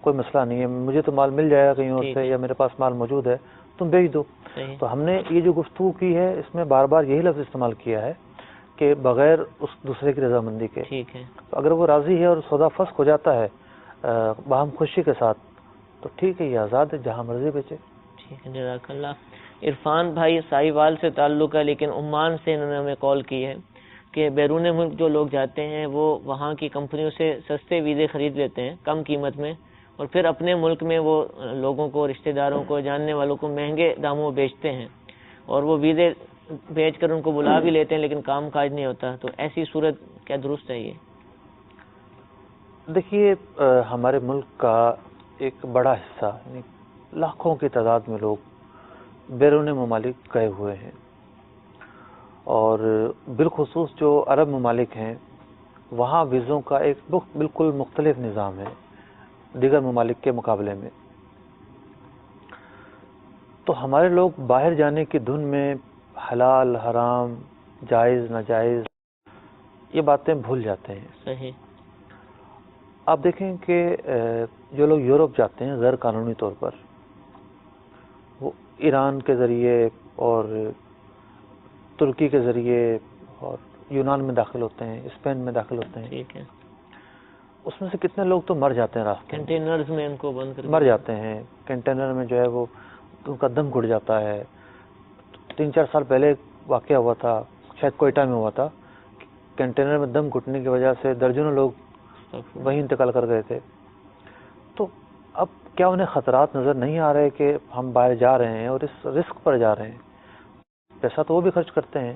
کوئی مسئلہ نہیں ہے، مجھے تو مال مل جائے گا کہیں اور ٹھیک سے، ہے، یا میرے پاس مال موجود ہے تم بیچ دو. صحیح، تو ہم نے یہ جو گفتگو کی ہے اس میں بار بار یہی لفظ استعمال کیا ہے کہ بغیر اس دوسرے کی رضامندی کے. ٹھیک ہے، تو اگر وہ راضی ہے اور سودا فسخ ہو جاتا ہے باہم خوشی کے ساتھ تو ٹھیک ہے، یہ آزاد ہے، جہاں مرضی بیچے. ٹھیک ہے، جزاک اللہ. عرفان بھائی ساہیوال سے تعلق ہے لیکن عمان سے انہوں نے ہمیں کال کی ہے کہ بیرون ملک جو لوگ جاتے ہیں وہ وہاں کی کمپنیوں سے سستے ویزے خرید لیتے ہیں کم قیمت میں، اور پھر اپنے ملک میں وہ لوگوں کو، رشتہ داروں کو، جاننے والوں کو مہنگے داموں میں بیچتے ہیں، اور وہ ویزے بھیج کر ان کو بلا بھی لیتے ہیں لیکن کام کاج نہیں ہوتا. تو ایسی صورت کیا درست ہے یہ؟ دیکھیے ہمارے ملک کا ایک بڑا حصہ، یعنی لاکھوں کی تعداد میں لوگ بیرون ممالک گئے ہوئے ہیں، اور بالخصوص جو عرب ممالک ہیں وہاں ویزوں کا ایک بالکل مختلف نظام ہے دیگر ممالک کے مقابلے میں. تو ہمارے لوگ باہر جانے کی دھن میں حلال حرام، جائز ناجائز، یہ باتیں بھول جاتے ہیں. صحیح. آپ دیکھیں کہ جو لوگ یورپ جاتے ہیں غیر قانونی طور پر، وہ ایران کے ذریعے اور ترکی کے ذریعے اور یونان میں داخل ہوتے ہیں، اسپین میں داخل ہوتے ہیں. ٹھیک ہے. اس میں سے کتنے لوگ تو مر جاتے ہیں راستے میں، کنٹینرز میں ان کو بند کر مر جاتے ہیں کنٹینر میں، جو ہے وہ ان کا دم گھٹ جاتا ہے. 3-4 سال پہلے واقعہ ہوا تھا، شاید کوئٹہ میں ہوا تھا، کنٹینر میں دم گھٹنے کی وجہ سے درجنوں لوگ وہیں انتقال کر گئے تھے. تو اب کیا انہیں خطرات نظر نہیں آ رہے کہ ہم باہر جا رہے ہیں اور اس رسک پر جا رہے ہیں؟ پیسہ تو وہ بھی خرچ کرتے ہیں.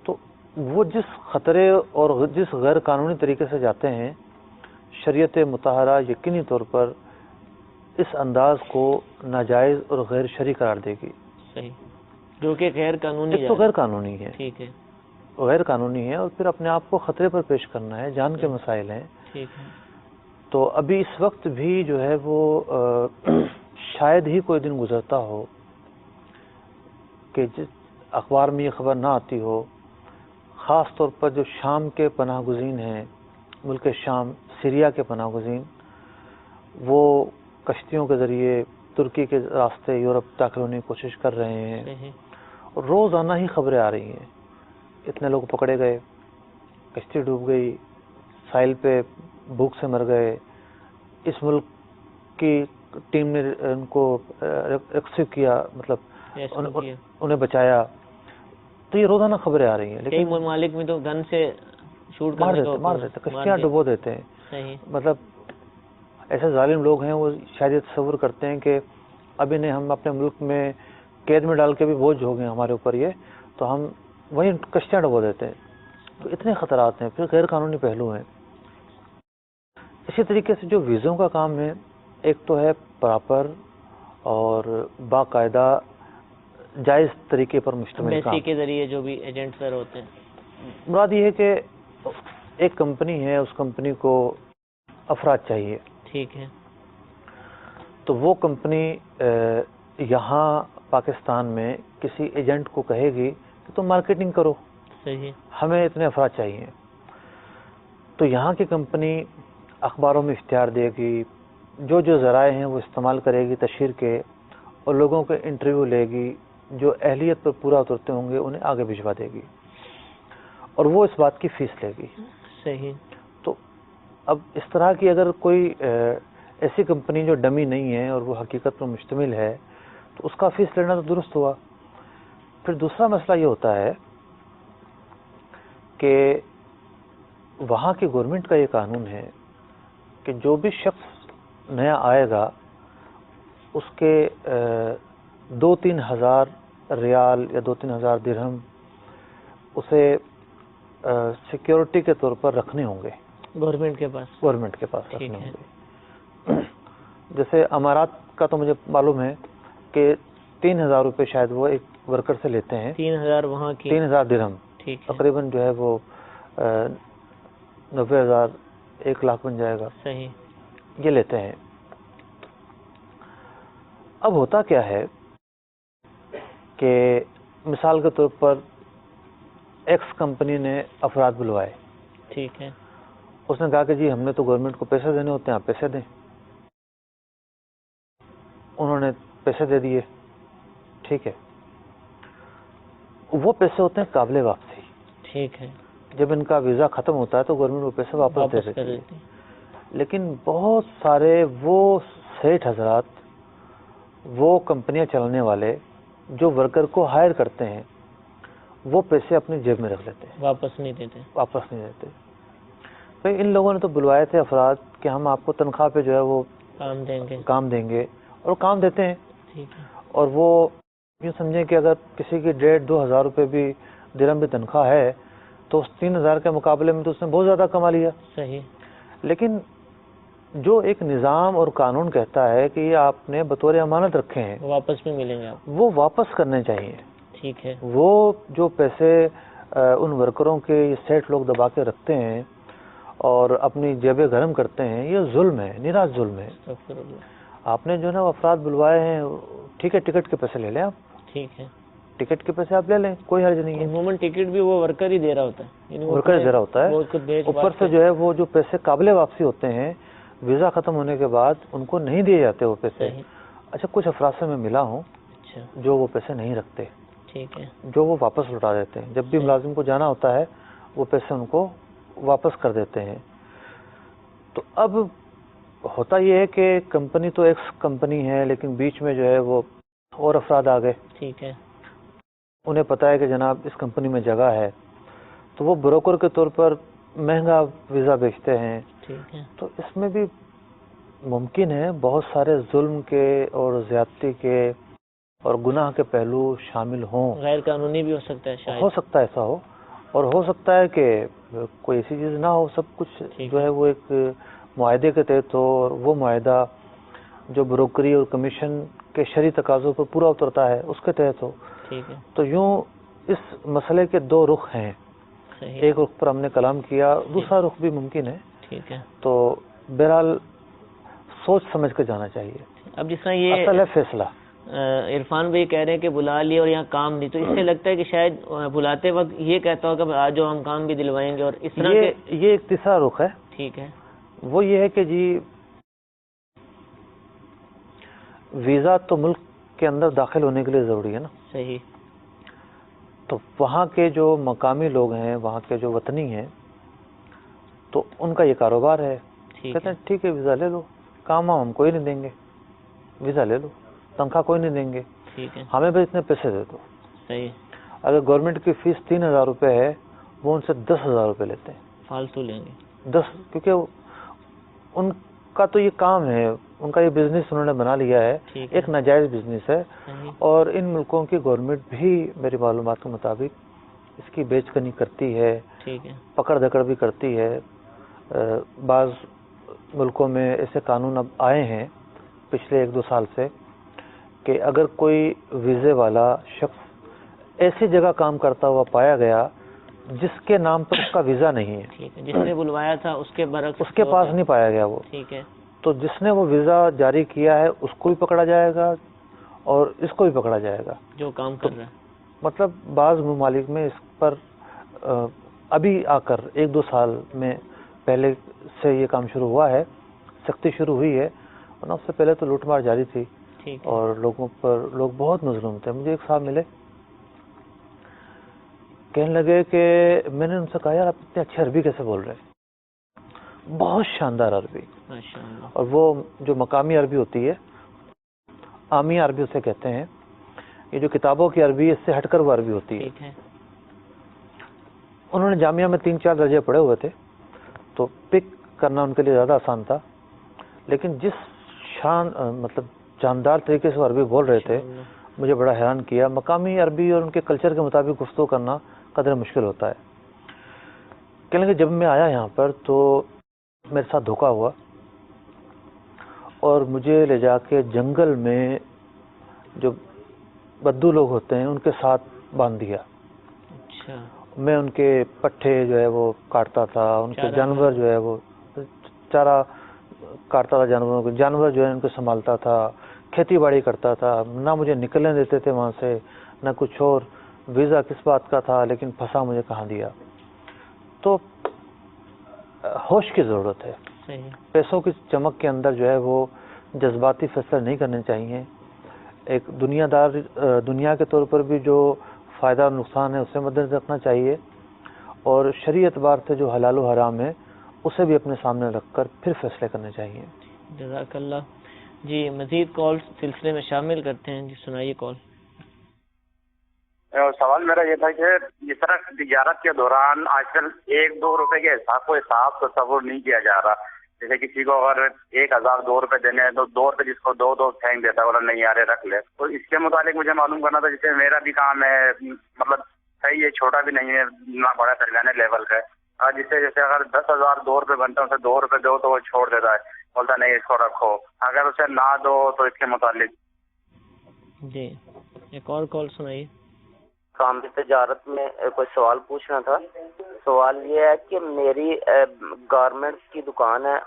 تو وہ جس خطرے اور جس غیر قانونی طریقے سے جاتے ہیں، شریعت مطہرہ یقینی طور پر اس انداز کو ناجائز اور غیر شرعی قرار دے گی. صحیح. جو کہ غیر قانونی ایک تو غیر قانونی ہے، ٹھیک ہے، غیر قانونی ہے، اور پھر اپنے آپ کو خطرے پر پیش کرنا ہے، جان کے مسائل ہیں. ٹھیک ہے. تو ابھی اس وقت بھی جو ہے وہ شاید ہی کوئی دن گزرتا ہو کہ جس اخبار میں یہ خبر نہ آتی ہو، خاص طور پر جو شام کے پناہ گزین ہیں، ملک شام، سیریا کے پناہ گزین، وہ کشتیوں کے ذریعے ترکی کے راستے یورپ داخل ہونے کی کوشش کر رہے ہیں. صحیح. اور روزانہ ہی خبریں آ رہی ہیں، اتنے لوگ پکڑے گئے، کشتی ڈوب گئی، ساحل پہ بھوک سے مر گئے، اس ملک کی ٹیم نے ان کو ریسکیو کیا، مطلب انہیں بچایا. تو یہ روزانہ خبریں آ رہی ہیں. کئی لیکن ممالک میں تو گن سے شوٹ مار دیتے کشتیاں ڈبو دیتے ہیں. صحیح. مطلب ایسے ظالم لوگ ہیں، وہ شاید یہ تصور کرتے ہیں کہ اب انہیں ہم اپنے ملک میں قید میں ڈال کے بھی بوجھ ہو گئے ہمارے اوپر یہ، تو ہم وہیں کشتیاں ڈبو دیتے ہیں. تو اتنے خطرات ہیں، پھر غیر قانونی پہلو ہیں. اسی طریقے سے جو ویزوں کا کام ہے، ایک تو ہے پراپر اور باقاعدہ جائز طریقے پر مشتمل کام. ایمبیسی کے ذریعے جو بھی ایجنٹ سر ہوتے ہیں، مراد یہ ہے کہ ایک کمپنی ہے، اس کمپنی کو افراد چاہیے. ٹھیک ہے. تو وہ کمپنی یہاں پاکستان میں کسی ایجنٹ کو کہے گی کہ تم مارکیٹنگ کرو، صحیح، ہمیں اتنے افراد چاہیے. تو یہاں کی کمپنی اخباروں میں اشتہار دے گی، جو ذرائع ہیں وہ استعمال کرے گی تشہیر کے، اور لوگوں کے انٹرویو لے گی، جو اہلیت پر پورا اترتے ہوں گے انہیں آگے بھجوا دے گی، اور وہ اس بات کی فیس لے گی. صحیح. تو اب اس طرح کی اگر کوئی ایسی کمپنی جو ڈمی نہیں ہے اور وہ حقیقت پر مشتمل ہے، تو اس کا فیس لینا تو درست ہوا. پھر دوسرا مسئلہ یہ ہوتا ہے کہ وہاں کی گورنمنٹ کا یہ قانون ہے کہ جو بھی شخص نیا آئے گا اس کے 2-3 ہزار ریال یا 2-3 ہزار درہم اسے سیکیورٹی کے طور پر رکھنے ہوں گے، گورنمنٹ کے پاس رکھنے ہوں گے. جیسے امارات کا تو مجھے معلوم ہے کہ 3,000 روپے شاید وہ ایک ورکر سے لیتے ہیں. 3,000 وہاں کی 3,000 درہم، تقریباً جو ہے وہ 90,000، 1 لاکھ بن جائے گا. صحیح. یہ لیتے ہیں. اب ہوتا کیا ہے کہ مثال کے طور پر ایکس کمپنی نے افراد بلوائے. ٹھیک ہے. اس نے کہا کہ جی ہم نے تو گورنمنٹ کو پیسے دینے ہوتے ہیں، آپ پیسے دیں. انہوں نے پیسے دے دیے. ٹھیک ہے. وہ پیسے ہوتے ہیں قابل واپسی. ٹھیک ہے. جب ان کا ویزا ختم ہوتا ہے تو گورنمنٹ وہ پیسے واپس دے دیتی ہے. لیکن بہت سارے وہ سیٹ حضرات، وہ کمپنیاں چلانے والے جو ورکر کو ہائر کرتے ہیں، وہ پیسے اپنی جیب میں رکھ لیتے ہیں، واپس نہیں دیتے. بھئی ان لوگوں نے تو بلوائے تھے افراد کہ ہم آپ کو تنخواہ پہ جو ہے وہ کام دیں گے، اور کام دیتے ہیں. اور وہ یوں سمجھیں کہ اگر کسی کی 1,500-2,000 روپے بھی درہم بھی تنخواہ ہے تو اس 3,000 کے مقابلے میں تو اس نے بہت زیادہ کما لیا. صحیح. لیکن جو ایک نظام اور قانون کہتا ہے کہ یہ آپ نے بطور امانت رکھے ہیں، واپس بھی ملیں گے آپ، وہ واپس کرنے چاہیے. ٹھیک ہے. وہ جو پیسے ان ورکروں کے یہ سیٹ لوگ دبا کے رکھتے ہیں اور اپنی جیبیں گرم کرتے ہیں، یہ ظلم ہے، نراج ظلم ہے. آپ نے جو ہے نا افراد بلوائے ہیں، ٹھیک ہے ٹکٹ کے پیسے لے لیں آپ، ٹھیک ہے، ٹکٹ کے پیسے آپ لے لیں، کوئی حرج نہیں ہے. عموماً ٹکٹ بھی وہ ورکر ہی دے رہا ہوتا ہے، ورکر دے رہا ہوتا ہے. اوپر سے جو ہے وہ جو پیسے قابل واپسی ہوتے ہیں ویزا ختم ہونے کے بعد ان کو نہیں دیے جاتے وہ پیسے. اچھا کچھ افراد سے میں ملا ہوں جو وہ پیسے نہیں رکھتے، ٹھیک ہے، جو وہ واپس لوٹا دیتے ہیں. جب بھی ملازم کو جانا ہوتا ہے وہ پیسے ان کو واپس کر دیتے ہیں. تو اب ہوتا یہ ہے کہ کمپنی تو ایک کمپنی ہے، لیکن بیچ میں جو ہے وہ اور افراد آ گئے. ٹھیک ہے. انہیں پتہ ہے کہ جناب اس کمپنی میں جگہ ہے، تو وہ بروکر کے طور پر مہنگا ویزا بیچتے ہیں. ٹھیک ہے. تو اس میں بھی ممکن ہے بہت سارے ظلم کے اور زیادتی کے اور گناہ کے پہلو شامل ہوں. غیر قانونی بھی ہو سکتا ہے شاید. ہو سکتا ہے ایسا ہو، اور ہو سکتا ہے کہ کوئی ایسی چیز نہ ہو. سب کچھ جو ہے وہ ایک معاہدے کے تحت ہو، اور وہ معاہدہ جو بروکری اور کمیشن کے شرعی تقاضوں پر پورا اترتا ہے اس کے تحت ہو. ٹھیک ہے. تو یوں اس مسئلے کے دو رخ ہیں. ایک رخ پر ہم نے کلام کیا، دوسرا رخ بھی ممکن ہے. ٹھیک ہے. تو بہرحال سوچ سمجھ کے جانا چاہیے. اب جس طرح یہ اصل ہے فیصلہ. عرفان بھائی کہہ رہے ہیں کہ بلا لیا اور یہاں کام نہیں، تو اس سے لگتا ہے کہ شاید بلاتے وقت یہ کہتا ہوگا کہ آ جاؤ ہم کام بھی دلوائیں گے، اور اس طرح یہ ایک تیسرا رخ ہے. ٹھیک ہے. وہ یہ ہے کہ جی ویزا تو ملک کے اندر داخل ہونے کے لیے ضروری ہے نا. صحیح. تو وہاں کے جو مقامی لوگ ہیں، وہاں کے جو وطنی ہیں، تو ان کا یہ کاروبار ہے. کہتے ہیں ٹھیک ہے ویزا لے لو، کام ہم کوئی نہیں دیں گے، ویزا لے لو، تنخواہ کوئی نہیں دیں گے، ہمیں بھی اتنے پیسے دے دو. صحیح. اگر گورنمنٹ کی فیس 3,000 روپے ہے، وہ ان سے 10,000 روپے لیتے ہیں، فالتو لیں گے. کیونکہ ان کا تو یہ کام ہے، ان کا یہ بزنس انہوں نے بنا لیا ہے، ایک ناجائز بزنس ہے. اور ان ملکوں کی گورنمنٹ بھی میری معلومات کے مطابق اس کی بیچ کنی کرتی ہے، پکڑ دکڑ بھی کرتی ہے. بعض ملکوں میں ایسے قانون اب آئے ہیں پچھلے 1-2 سال سے کہ اگر کوئی ویزے والا شخص ایسی جگہ کام کرتا ہوا پایا گیا جس کے نام پر اس کا ویزا نہیں ہے، جس نے بلوایا تھا اس کے برعکس اس کے پاس نہیں پایا گیا وہ، ٹھیک ہے، تو جس نے وہ ویزا جاری کیا ہے اس کو بھی پکڑا جائے گا اور اس کو بھی پکڑا جائے گا جو کام کر رہا ہے. مطلب بعض ممالک میں اس پر ابھی آ کر 1-2 سال میں پہلے سے یہ کام شروع ہوا ہے، سختی شروع ہوئی ہے، ورنہ اس سے پہلے تو لوٹ مار جاری تھی اور لوگ بہت مظلوم تھے. مجھے ایک صاحب ملے، کہنے لگے کہ میں نے ان سے کہا یار آپ اتنے اچھے عربی کیسے بول رہے ہیں، بہت شاندار عربی. اور وہ جو مقامی عربی ہوتی ہے، عامی عربی اسے کہتے ہیں، یہ جو کتابوں کی عربی اس سے ہٹ کر وہ عربی ہوتی ہے. انہوں نے جامعہ میں 3-4 درجے پڑھے ہوئے تھے تو پک کرنا ان کے لیے زیادہ آسان تھا، لیکن جس مطلب شاندار طریقے سے وہ عربی بول رہے تھے مجھے بڑا حیران کیا. مقامی عربی اور ان کے کلچر کے مطابق گفتگو کرنا قدر مشکل ہوتا ہے. کہنے لگے جب میں آیا یہاں پر تو میرے ساتھ دھوکا ہوا اور مجھے لے جا کے جنگل میں جو بدو لوگ ہوتے ہیں ان کے ساتھ باندھ دیا. میں ان کے پٹھے جو ہے وہ کاٹتا تھا، ان کے جانور جو ہے وہ چارہ کاٹتا تھا، جانور جو ہے ان کو سنبھالتا تھا، کھیتی باڑی کرتا تھا. نہ مجھے نکلنے دیتے تھے وہاں سے نہ کچھ اور. ویزا کس بات کا تھا، لیکن پھنسا مجھے کہاں دیا. تو ہوش کی ضرورت ہے. پیسوں کی چمک کے اندر جو ہے وہ جذباتی فیصلے نہیں کرنے چاہیے. ایک دنیا کے طور پر بھی جو فائدہ اور نقصان ہے اسے مد نظر رکھنا چاہیے، اور شرعی اعتبار سے جو حلال و حرام ہے اسے بھی اپنے سامنے رکھ کر پھر فیصلے کرنے چاہیے. جزاک اللہ. جی مزید کال سلسلے میں شامل کرتے ہیں. جی سنائیے کال. سوال میرا یہ تھا کہ اس طرح تجارت کے دوران آج کل 1-2 روپے کے حساب کو تصور نہیں کیا جا رہا. جیسے کسی کو اگر 1000 2 روپے دینے ہیں تو 2 روپے جس کو دو پھینک دیتا ہے، اور نہیں آ رہے رکھ لے. تو اس کے متعلق مجھے معلوم کرنا تھا. جیسے میرا بھی کام ہے، مطلب صحیح ہے، چھوٹا بھی نہیں ہے نہ بڑا درمیانے لیول کا ہے. جیسے اگر 10,000 2 روپے بنتا ہے، اسے 2 روپے دو تو وہ چھوڑ دیتا ہے، بولتا نہیں اس کو رکھو. اگر اسے نہ دو تو اس کے متعلق. جی ایک اور کال سنائیے. کام تجارت میں کوئی سوال پوچھنا تھا. سوال یہ ہے کہ میری گارمنٹس کی دکان ہے،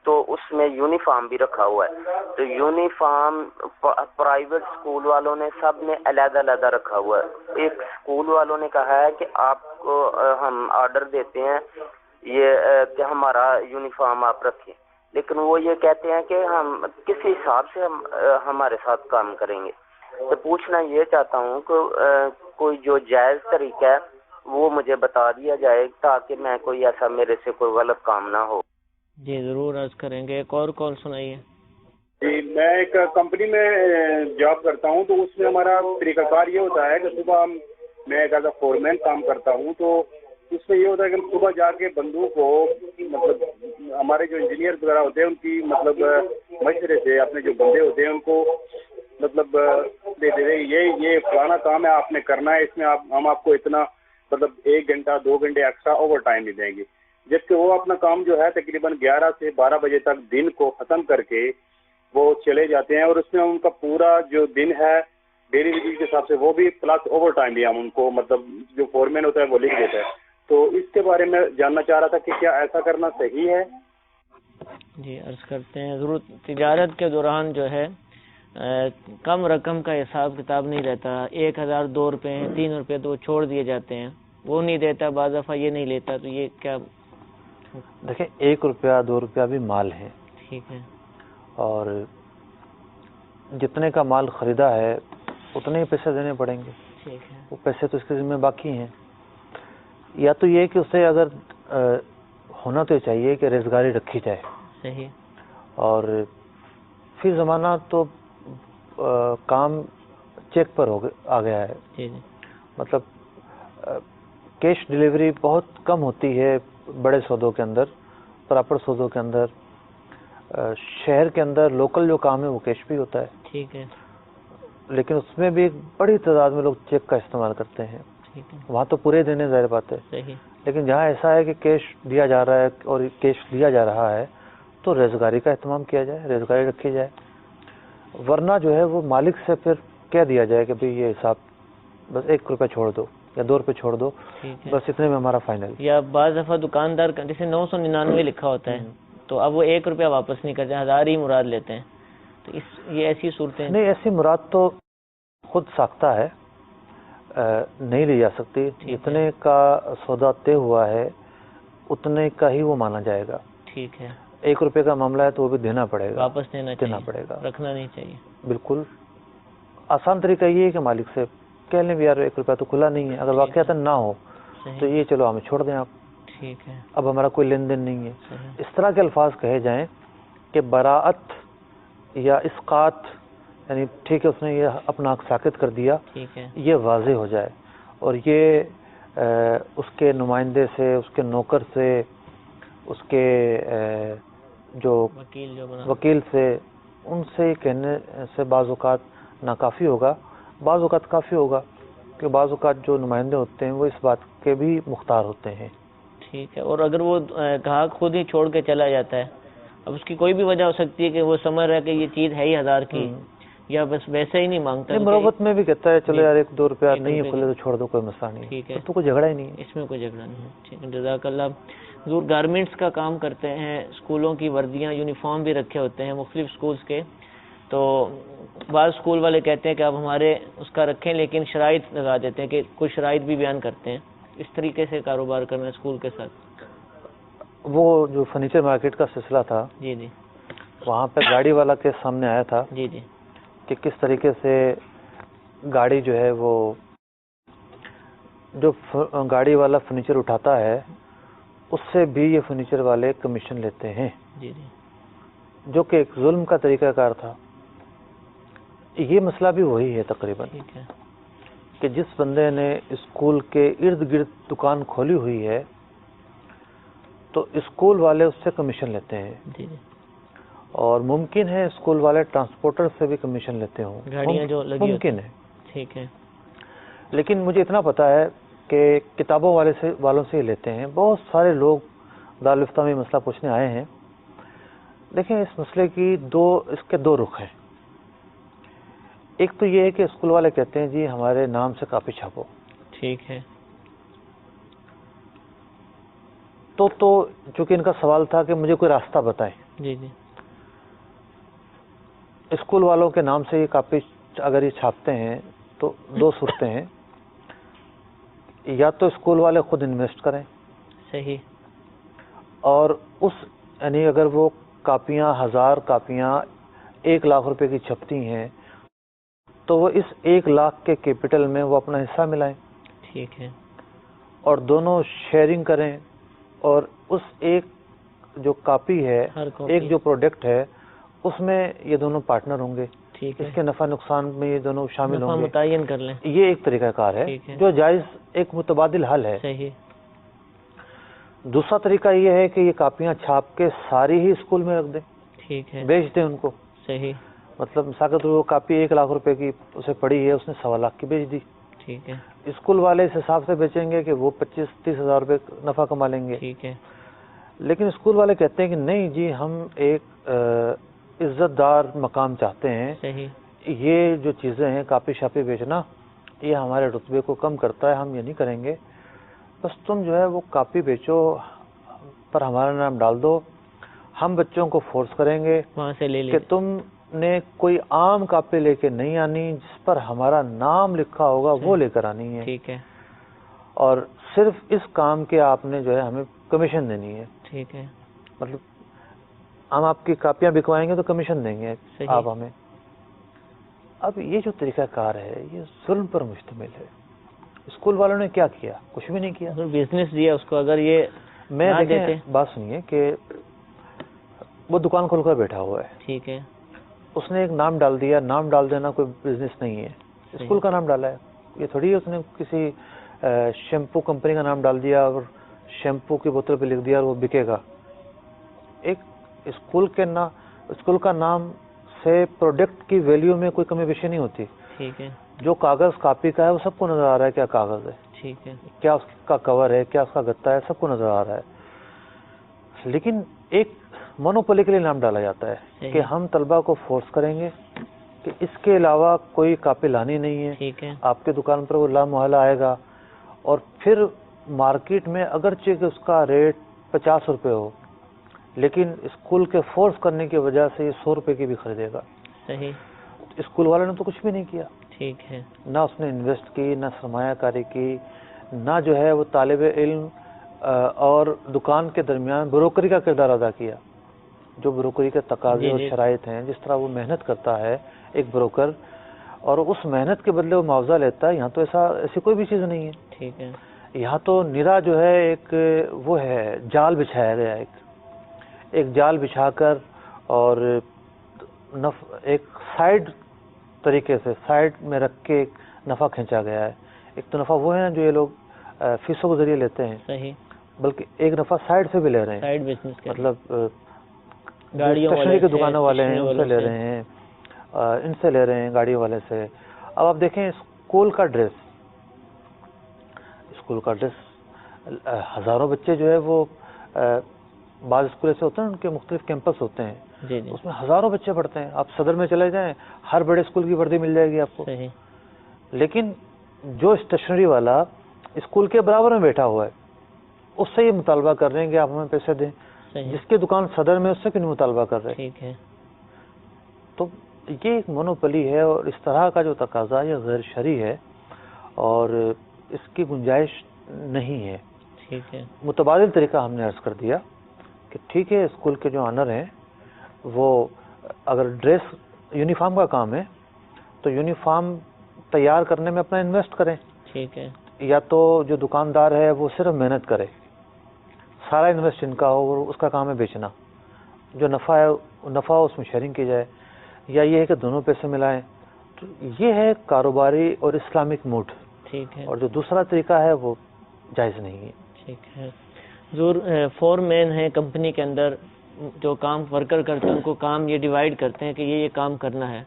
تو اس میں یونیفارم بھی رکھا ہوا ہے. تو یونیفارم پرائیویٹ اسکول والوں نے سب نے علیحدہ علیحدہ رکھا ہوا ہے. ایک اسکول والوں نے کہا ہے کہ آپ کو ہم آرڈر دیتے ہیں یہ کہ ہمارا یونیفارم آپ رکھیں، لیکن وہ یہ کہتے ہیں کہ ہم کس حساب سے ہمارے ساتھ کام کریں گے. تو پوچھنا یہ چاہتا ہوں کہ کوئی جو جائز طریقہ ہے وہ مجھے بتا دیا جائے تاکہ میں کوئی ایسا میرے سے کوئی غلط کام نہ ہو. جی ضرور عرض کریں گے. ایک اور کال سنائیے. جی میں ایک کمپنی میں جاب کرتا ہوں، تو اس میں ہمارا طریقہ کار یہ ہوتا ہے کہ صبح میں ایک ایز اے فورمین کام کرتا ہوں. تو اس میں یہ ہوتا ہے کہ ہم صبح جا کے بندوں کو مطلب ہمارے جو انجینئر وغیرہ ہوتے ہیں ان کی مطلب مشورے سے اپنے جو بندے ہوتے ہیں ان کو مطلب دے دے یہ فلانا کام ہے آپ نے کرنا ہے، اس میں ہم آپ کو اتنا مطلب 1 گھنٹہ 2 گھنٹے ایکسٹرا اوور ٹائم بھی دیں گے. جبکہ وہ اپنا کام جو ہے تقریباً 11 سے 12 بجے تک دن کو ختم کر کے وہ چلے جاتے ہیں، اور اس میں ان کا پورا جو دن ہے ڈیلی ویج کے حساب سے وہ بھی پلس اوور ٹائم بھی ہم ان کو مطلب جو فورمین ہوتا ہے وہ لکھ دیتا ہے. تو اس کے بارے میں جاننا چاہ رہا تھا کہ کیا ایسا کرنا صحیح ہے؟ جی عرض کرتے ہیں. ضرور تجارت کے دوران جو ہے کم رقم کا حساب کتاب نہیں رہتا. 1000 2 روپے 3 روپے تو چھوڑ دیے جاتے ہیں، وہ نہیں دیتا، بعض دفعہ یہ نہیں لیتا. تو یہ کیا دیکھیں 1 روپیہ 2 روپیہ بھی مال ہے. ٹھیک ہے. اور جتنے کا مال خریدا ہے اتنے ہی پیسے دینے پڑیں گے. ٹھیک ہے. وہ پیسے تو اس کے ذمہ باقی ہیں. یا تو یہ کہ اسے اگر ہونا تو چاہیے کہ ریزگاری رکھی جائے. صحیح. اور پھر زمانہ تو کام چیک پر آ گیا ہے. جی جی. مطلب کیش ڈیلیوری بہت کم ہوتی ہے بڑے سودوں کے اندر، پراپر سودوں کے اندر. شہر کے اندر لوکل جو کام ہے وہ کیش بھی ہوتا ہے. ٹھیک ہے. لیکن اس میں بھی ایک بڑی تعداد میں لوگ چیک کا استعمال کرتے ہیں. ٹھیک ہے. وہاں تو پورے دینے ظاہر بات ہے. صحیح. لیکن جہاں ایسا ہے کہ کیش دیا جا رہا ہے اور کیش لیا جا رہا ہے تو ریزگاری کا اہتمام کیا جائے، ریزگاری رکھی جائے. ورنہ جو ہے وہ مالک سے پھر کہہ دیا جائے کہ بھئی یہ حساب بس 1 روپے چھوڑ دو یا 2 روپے چھوڑ دو، بس اتنے میں ہمارا فائنل. یا بعض دفعہ دکاندار کا جیسے 999 لکھا ہوتا ہے تو اب وہ 1 روپیہ واپس نہیں کرتے، 1000 ہی مراد لیتے ہیں. تو یہ ایسی صورتیں نہیں، ایسی مراد تو خود ساختہ ہے، نہیں لی جا سکتی. جتنے کا سودا طے ہوا ہے اتنے کا ہی وہ مانا جائے گا. ٹھیک ہے. 1 روپے کا معاملہ ہے تو وہ بھی دینا پڑے گا، واپس دینا پڑے گا، رکھنا نہیں چاہیے. بالکل. آسان طریقہ یہ ہے کہ مالک سے کہہ لیں بھی یار 1 روپیہ تو کھلا نہیں ہے. اگر واقعات نہ ہو تو یہ چلو ہمیں چھوڑ دیں آپ، ٹھیک ہے، اب ہمارا کوئی لین دین نہیں ہے. اس طرح کے الفاظ کہے جائیں کہ براءت یا اسقاط، یعنی ٹھیک ہے اس نے یہ اپنا حق ساقط کر دیا، ٹھیک ہے، یہ واضح ہو جائے. اور یہ اس کے نمائندے سے، اس کے نوکر سے، اس کے جو وکیل سے، ان سے کہنے سے بعض اوقات ناکافی ہوگا. بعض اوقات کافی ہوگا کہ بعض اوقات جو نمائندے ہوتے ہیں وہ اس بات کے بھی مختار ہوتے ہیں. ٹھیک ہے. اور اگر وہ گاہک خود ہی چھوڑ کے چلا جاتا ہے، اب اس کی کوئی بھی وجہ ہو سکتی ہے کہ وہ سمجھ رہا ہے کہ یہ چیز ہے ہی 1000 کی، یا بس ویسے ہی نہیں مانگتا، مروت میں بھی کہتا ہے چلو یار 1 2 روپیہ نہیں ہے کھلے تو چھوڑ دو، کوئی مسئلہ نہیں. ٹھیک ہے، تو کوئی جھگڑا ہی نہیں ہے، اس میں کوئی جھگڑا نہیں ہے. ٹھیک ہے، جزاک اللہ. حضور گارمنٹس کا کام کرتے ہیں، اسکولوں کی وردیاں یونیفارم بھی رکھے ہوتے ہیں مختلف اسکولز کے. تو بعض اسکول والے کہتے ہیں کہ آپ ہمارے اس کا رکھیں، لیکن شرائط لگا دیتے ہیں کہ کچھ شرائط بھی بیان کرتے ہیں. اس طریقے سے کاروبار کرنا اسکول کے ساتھ. وہ جو فرنیچر مارکیٹ کا سلسلہ تھا، جی جی، وہاں پہ گاڑی والا کے سامنے آیا تھا جی جی، کہ کس طریقے سے گاڑی جو ہے وہ جو گاڑی والا فرنیچر اٹھاتا ہے اس سے بھی یہ فرنیچر والے کمیشن لیتے ہیں. جی جی، جو کہ ایک ظلم کا طریقہ کار تھا. یہ مسئلہ بھی وہی ہے تقریباً ٹھیک ہے، کہ جس بندے نے اسکول کے ارد گرد دکان کھولی ہوئی ہے تو اسکول والے اس سے کمیشن لیتے ہیں جی جی اور ممکن ہے اسکول والے ٹرانسپورٹر سے بھی کمیشن لیتے ہوں, گاڑیاں جو لگی ممکن ہے. ٹھیک ہے. لیکن مجھے اتنا پتا ہے کہ کتابوں والوں سے ہی لیتے ہیں. بہت سارے لوگ دارالفتہ میں مسئلہ پوچھنے آئے ہیں. دیکھیں اس مسئلے کی اس کے دو رخ ہیں. ایک تو یہ ہے کہ اسکول والے کہتے ہیں جی ہمارے نام سے کاپی چھاپو. ٹھیک ہے. تو چونکہ ان کا سوال تھا کہ مجھے کوئی راستہ بتائیں. جی جی اسکول والوں کے نام سے یہ کاپی اگر یہ چھاپتے ہیں تو دو صورتیں ہیں. یا تو اسکول والے خود انویسٹ کریں. صحیح. اور یعنی اگر وہ کاپیاں 1000 کاپیاں 1 لاکھ روپے کی چھپتی ہیں تو وہ اس 1 لاکھ کے کیپٹل میں وہ اپنا حصہ ملائیں. ٹھیک ہے. اور دونوں شیئرنگ کریں اور اس ایک جو کاپی ہے ایک جو پروڈکٹ ہے اس میں یہ دونوں پارٹنر ہوں گے. ٹھیک ہے. اس کے نفع نقصان میں یہ دونوں شامل ہوں گے. متعین کر لیں. یہ ایک طریقہ کار ہے جو جائز ایک متبادل حل ہے. صحیح. دوسرا طریقہ یہ ہے کہ یہ کاپیاں چھاپ کے ساری ہی اسکول میں رکھ دیں. ٹھیک ہے. بیچ دیں ان کو. صحیح. مطلب مثال کے طور پر وہ کاپی 1 لاکھ روپے کی اسے پڑی ہے, اس نے 1.25 لاکھ کی بیچ دی. ٹھیک ہے. اسکول والے اس حساب سے بیچیں گے کہ وہ 25-30 ہزار روپے نفع کما لیں گے. ٹھیک ہے. لیکن اسکول والے کہتے ہیں کہ نہیں جی ہم ایک عزت دار مقام چاہتے ہیں. صحیح. یہ جو چیزیں ہیں کاپی شاپی بیچنا یہ ہمارے رتبے کو کم کرتا ہے, ہم یہ نہیں کریں گے. بس تم جو ہے وہ کاپی بیچو پر ہمارا نام ڈال دو, ہم بچوں کو فورس کریں گے وہاں سے لے کہ تم نے کوئی عام کاپی لے کے نہیں آنی, جس پر ہمارا نام لکھا ہوگا وہ لے کر آنی ہے. ٹھیک ہے. اور صرف اس کام کے آپ نے جو ہے ہمیں کمیشن دینی ہے. ٹھیک ہے. مطلب ہم آپ کی کاپیاں بکوائیں گے تو کمیشن دیں گے آپ ہمیں. اب یہ جو طریقہ کار ہے یہ ظلم پر مشتمل ہے. اسکول والوں نے کیا کیا؟ کچھ بھی نہیں کیا. بزنس دیا اس کو. اگر یہ میں بات سنیے کہ وہ دکان کھول کر بیٹھا ہوا ہے. ٹھیک ہے. اس نے ایک نام ڈال دیا. نام ڈال دینا کوئی بزنس نہیں ہے. اسکول کا نام ڈالا ہے. یہ تھوڑی اس نے کسی شیمپو کمپنی کا نام ڈال دیا اور شیمپو کی بوتل پہ لکھ دیا اور وہ بکے گا. ایک اسکول کا نام سے پروڈکٹ کی ویلیو میں کوئی کمی بیشی نہیں ہوتی. ٹھیک ہے. جو کاغذ کاپی کا ہے وہ سب کو نظر آ رہا ہے کیا کاغذ ہے. ٹھیک ہے. کیا کیا اس کا کور ہے, کیا اس کا گتا ہے, سب کو نظر آ رہا ہے. لیکن ایک مونوپولی کے لیے نام ڈالا جاتا ہے کہ ہم طلبہ کو فورس کریں گے کہ اس کے علاوہ کوئی کاپی لانی نہیں ہے. ٹھیک ہے. آپ کے دکان پر وہ لامحالہ آئے گا اور پھر مارکیٹ میں اگرچہ کہ اس کا ریٹ 50 روپے ہو لیکن اسکول کے فورس کرنے کی وجہ سے یہ 100 روپے کی بھی خریدے گا. صحیح. اسکول والوں نے تو کچھ بھی نہیں کیا. ٹھیک ہے. نہ اس نے انویسٹ کی, نہ سرمایہ کاری کی, نہ جو ہے وہ طالب علم اور دکان کے درمیان بروکری کا کردار ادا کیا. جو بروکری کے تقاضے اور شرائط ہیں, جس طرح وہ محنت کرتا ہے ایک بروکر اور اس محنت کے بدلے وہ معاوضہ لیتا ہے, یہاں تو ایسی کوئی بھی چیز نہیں ہے. ٹھیک ہے. یہاں تو نرا جو ہے ایک وہ ہے جال بچھایا گیا, ایک جال بچھا کر اور ایک سائیڈ طریقے سے سائیڈ میں رکھ کے ایک نفع کھینچا گیا ہے. ایک تو نفع وہ ہے جو یہ لوگ فیسوں کے ذریعے لیتے ہیں. صحیح. بلکہ ایک نفع سائیڈ سے بھی لے رہے ہیں. سائیڈ بزنس مطلب اسٹیشنری کی دکانوں والے ہیں ان سے لے رہے ہیں, ان سے لے رہے ہیں, گاڑیوں والے سے. اب آپ دیکھیں اسکول کا ڈریس ہزاروں بچے جو ہے وہ بعض اسکول ایسے ہوتے ہیں ان کے مختلف کیمپس ہوتے ہیں. جی جی. اس میں ہزاروں بچے پڑھتے ہیں. آپ صدر میں چلے جائیں ہر بڑے اسکول کی وردی مل جائے گی آپ کو. صحیح. لیکن جو اسٹیشنری والا اسکول کے برابر میں بیٹھا ہوا ہے اس سے یہ مطالبہ کر رہے ہیں کہ آپ ہمیں پیسے دیں. جس کی دکان صدر میں اس سے کیوں نہیں مطالبہ کر رہے. ٹھیک ہے. تو یہ ایک مونوپلی ہے اور اس طرح کا جو تقاضا یہ غیر شرعی ہے اور اس کی گنجائش نہیں ہے. ٹھیک ہے. متبادل طریقہ ہم نے عرض کر دیا کہ ٹھیک ہے اسکول کے جو آنر ہیں وہ اگر ڈریس یونیفارم کا کام ہے تو یونیفارم تیار کرنے میں اپنا انویسٹ کریں. ٹھیک ہے. یا تو جو دکاندار ہے وہ صرف محنت کرے, سارا انویسٹ ان کا ہو اور اس کا کام ہے بیچنا, جو نفع ہے نفع اس میں شیئرنگ کی جائے, یا یہ ہے کہ دونوں پیسے ملائیں. تو یہ ہے کاروباری اور اسلامک موڈ. ٹھیک ہے. اور جو دوسرا طریقہ ہے وہ جائز نہیں ہے. ٹھیک ہے. حضور فور مین ہیں کمپنی کے اندر جو کام ورکر کرتے ہیں، ان کو کام یہ ڈیوائڈ کرتے ہیں کہ یہ کام کرنا ہے،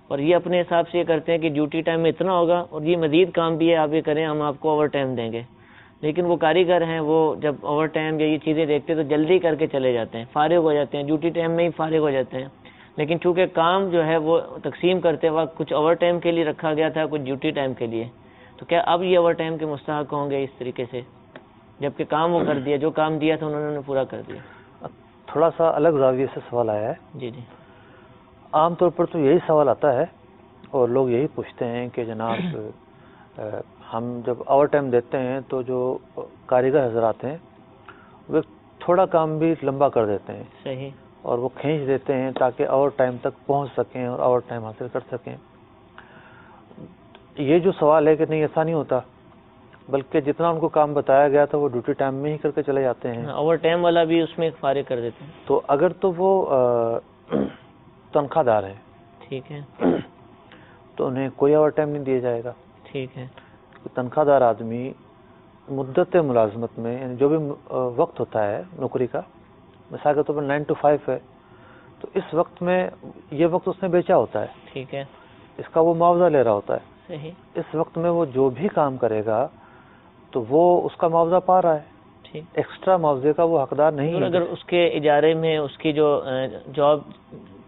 اور یہ اپنے حساب سے یہ کرتے ہیں کہ ڈیوٹی ٹائم میں اتنا ہوگا اور یہ مزید کام بھی ہے آپ یہ کریں، ہم آپ کو اوور ٹائم دیں گے. لیکن وہ کاریگر ہیں، وہ جب اوور ٹائم یا یہ چیزیں دیکھتے ہیں تو جلدی کر کے چلے جاتے ہیں، فارغ ہو جاتے ہیں، ڈیوٹی ٹائم میں ہی فارغ ہو جاتے ہیں. لیکن چونکہ کام جو ہے وہ تقسیم کرتے وقت کچھ اوور ٹائم کے لیے رکھا گیا تھا، کچھ ڈیوٹی ٹائم کے لیے، تو کیا اب یہ اوور ٹائم کے مستحق ہوں گے اس طریقے سے، جبکہ کام وہ کر دیا، جو کام دیا تھا انہوں نے پورا کر دیا؟ تھوڑا سا الگ زاویے سے سوال آیا ہے. جی جی. عام طور پر تو یہی سوال آتا ہے اور لوگ یہی پوچھتے ہیں کہ جناب ہم جب اوور ٹائم دیتے ہیں تو جو کاریگر حضرات ہیں وہ تھوڑا کام بھی لمبا کر دیتے ہیں. صحیح. اور وہ کھینچ دیتے ہیں تاکہ اوور ٹائم تک پہنچ سکیں اور اوور ٹائم حاصل کر سکیں. یہ جو سوال ہے کہ نہیں ایسا نہیں ہوتا، بلکہ جتنا ان کو کام بتایا گیا تھا وہ ڈیوٹی ٹائم میں ہی کر کے چلے جاتے ہیں. اوور ٹائم والا بھی اس میں فارغ کر دیتے ہیں. تو اگر تو وہ تنخواہ دار ہیں، ٹھیک ہے، تو انہیں کوئی اوور ٹائم نہیں دیا جائے گا. ٹھیک ہے. تنخواہ دار آدمی مدت ملازمت میں، یعنی جو بھی وقت ہوتا ہے نوکری کا، مثال کے طور پر 9 to 5 ہے، تو اس وقت میں یہ وقت اس نے بیچا ہوتا ہے، ٹھیک ہے، اس کا وہ معاوضہ لے رہا ہوتا ہے. صحیح. اس وقت میں وہ جو بھی کام کرے گا تو وہ اس کا معاوضہ پا رہا ہے، ٹھیک. ایکسٹرا معاوضے کا وہ حقدار نہیں ہے. اگر اس کے اجارے میں اس کی جو جاب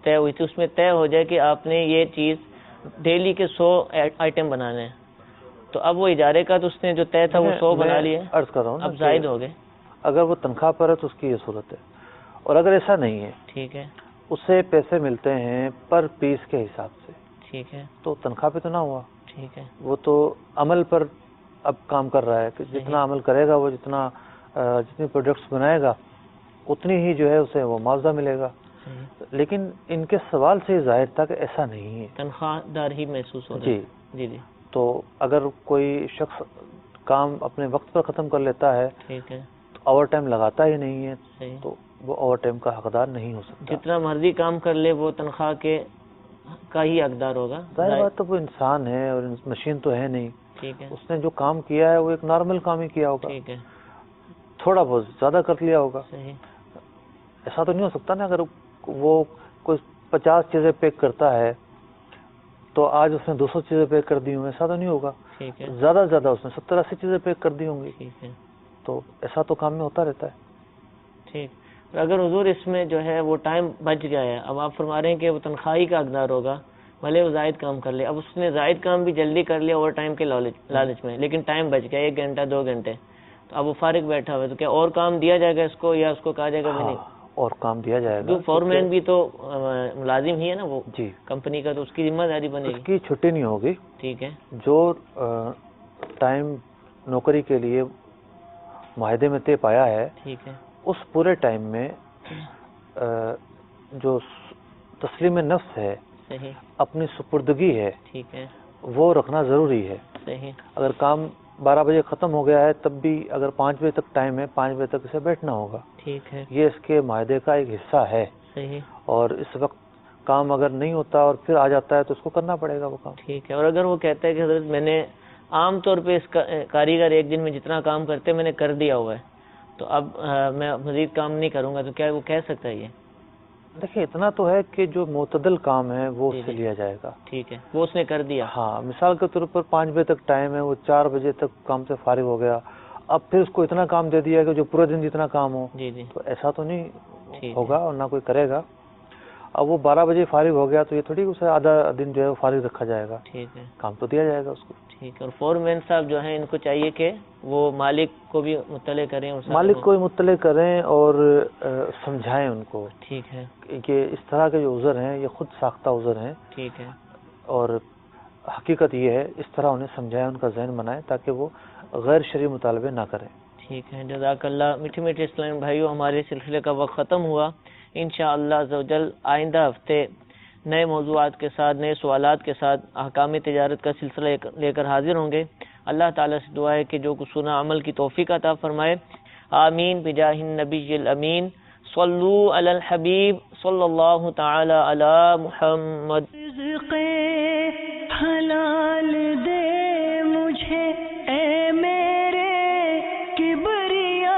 طے ہوئی تھی اس میں طے ہو جائے کہ آپ نے یہ چیز ڈیلی کے 100 آئٹم بنانے ہیں، تو اب وہ اجارے کا تو اس نے جو طے تھا وہ 100 بنا لیے، عرض کر رہا ہوں اب زائد ہو گئے. اگر وہ تنخواہ پر ہے تو اس کی یہ صورت ہے. اور اگر ایسا نہیں ہے، ٹھیک ہے، اسے پیسے ملتے ہیں پر پیس کے حساب سے، ٹھیک ہے، تو تنخواہ پہ تو نہ ہوا. ٹھیک ہے. وہ تو عمل پر اب کام کر رہا ہے کہ جتنا عمل کرے گا وہ جتنی پروڈکٹس بنائے گا اتنی ہی جو ہے اسے وہ معاوضہ ملے گا. لیکن ان کے سوال سے ظاہر تھا کہ ایسا نہیں ہے، تنخواہ دار ہی محسوس ہو رہا ہے. جی جی جی. تو اگر کوئی شخص کام اپنے وقت پر ختم کر لیتا ہے، ٹھیک ہے، تو اوور ٹائم لگاتا ہی نہیں ہے، صحیح. تو وہ اوور ٹائم کا حقدار نہیں ہو سکتا. جتنا مرضی کام کر لے وہ تنخواہ کے کا ہی حقدار ہوگا. ظاہر بات تو وہ انسان ہے اور مشین تو ہے نہیں. ٹھیک ہے، اس نے جو کام کیا ہے وہ ایک نارمل کام ہی کیا ہوگا، ٹھیک ہے، تھوڑا بہت زیادہ کر لیا ہوگا. صحیح. ایسا تو نہیں ہو سکتا نا، اگر وہ کوئی 50 چیزیں پیک کرتا ہے تو آج اس نے 200 چیزیں پیک کر دی ہوں، ایسا تو نہیں ہوگا. ٹھیک ہے، زیادہ سے زیادہ اس نے 70-80 چیزیں پیک کر دی ہوں گی. ٹھیک ہے، تو ایسا تو کام میں ہوتا رہتا ہے. ٹھیک. اور اگر حضور اس میں جو ہے وہ ٹائم بچ گیا ہے، اب آپ فرما رہے ہیں کہ وہ تنخواہی کا حقدار ہوگا، بھلے وہ زائد کام کر لے، اب اس نے زائد کام بھی جلدی کر لیا اوور ٹائم کے لالچ میں، لیکن ٹائم بچ گیا 1 گھنٹہ 2 گھنٹے، تو اب وہ فارغ بیٹھا ہوا ہے، تو کیا اور کام دیا جائے گا اس کو، یا اس کو کہا جائے گا نہیں؟ اور کام دیا جائے گا. فورمین بھی تو ملازم ہی ہے نا وہ جی کمپنی کا، تو اس کی ذمہ داری بنے اس گی. کی چھٹی نہیں ہوگی. ٹھیک ہے، جو ٹائم نوکری کے لیے معاہدے میں طے پایا ہے، ٹھیک ہے، اس پورے ٹائم میں جو تسلیم نفس ہے، صحیح، اپنی سپردگی ہے، ٹھیک ہے، وہ رکھنا ضروری ہے. صحیح. اگر کام 12 بجے ختم ہو گیا ہے تب بھی اگر 5 بجے تک ٹائم ہے، 5 بجے تک اسے بیٹھنا ہوگا. ٹھیک ہے، یہ اس کے معاہدے کا ایک حصہ ہے. صحیح. اور اس وقت کام اگر نہیں ہوتا اور پھر آ جاتا ہے تو اس کو کرنا پڑے گا وہ کام. ٹھیک ہے. اور اگر وہ کہتا ہے کہ حضرت میں نے عام طور پہ اس کاریگر ایک دن میں جتنا کام کرتے میں نے کر دیا ہوا ہے، تو اب میں مزید کام نہیں کروں گا، تو کیا وہ کہہ سکتا ہے یہ؟ دیکھیں اتنا تو ہے کہ جو معتدل کام ہے وہ اس سے لیا جائے گا. ٹھیک ہے، وہ اس نے کر دیا. ہاں، مثال کے طور پر 5 بجے تک ٹائم ہے، وہ 4 بجے تک کام سے فارغ ہو گیا، اب پھر اس کو اتنا کام دے دیا کہ جو پورے دن جتنا کام ہو. جی جی. تو ایسا تو نہیں ہوگا اور نہ کوئی کرے گا. اب وہ 12 بجے فارغ ہو گیا تو یہ تھوڑی اسے آدھا دن جو ہے وہ فارغ رکھا جائے گا. ٹھیک ہے، کام تو دیا جائے گا اس کو. ٹھیک ہے. اور فورمین صاحب جو ہیں ان کو چاہیے کہ وہ مالک کو بھی مطلع کریں، مالک کو مطلع کریں اور سمجھائیں ان کو. ٹھیک ہے، کہ اس طرح کے جو عذر ہیں یہ خود ساختہ عذر ہیں. ٹھیک ہے. اور حقیقت یہ ہے اس طرح انہیں سمجھائیں، ان کا ذہن بنائیں تاکہ وہ غیر شرعی مطالبے نہ کریں. ٹھیک ہے. جزاک اللہ. میٹھے میٹھے اسلام بھائیو، ہمارے سلسلے کا وقت ختم ہوا. انشاءاللہ عزوجل آئندہ ہفتے نئے موضوعات کے ساتھ، نئے سوالات کے ساتھ احکام تجارت کا سلسلہ لے کر حاضر ہوں گے. اللہ تعالیٰ سے دعا ہے کہ جو کچھ سنا عمل کی توفیق عطا فرمائے. آمین بجاہ النبی الامین. صلو علی الحبیب صلی اللہ تعالی علی محمد. رزق حلال دے مجھے اے میرے کبریا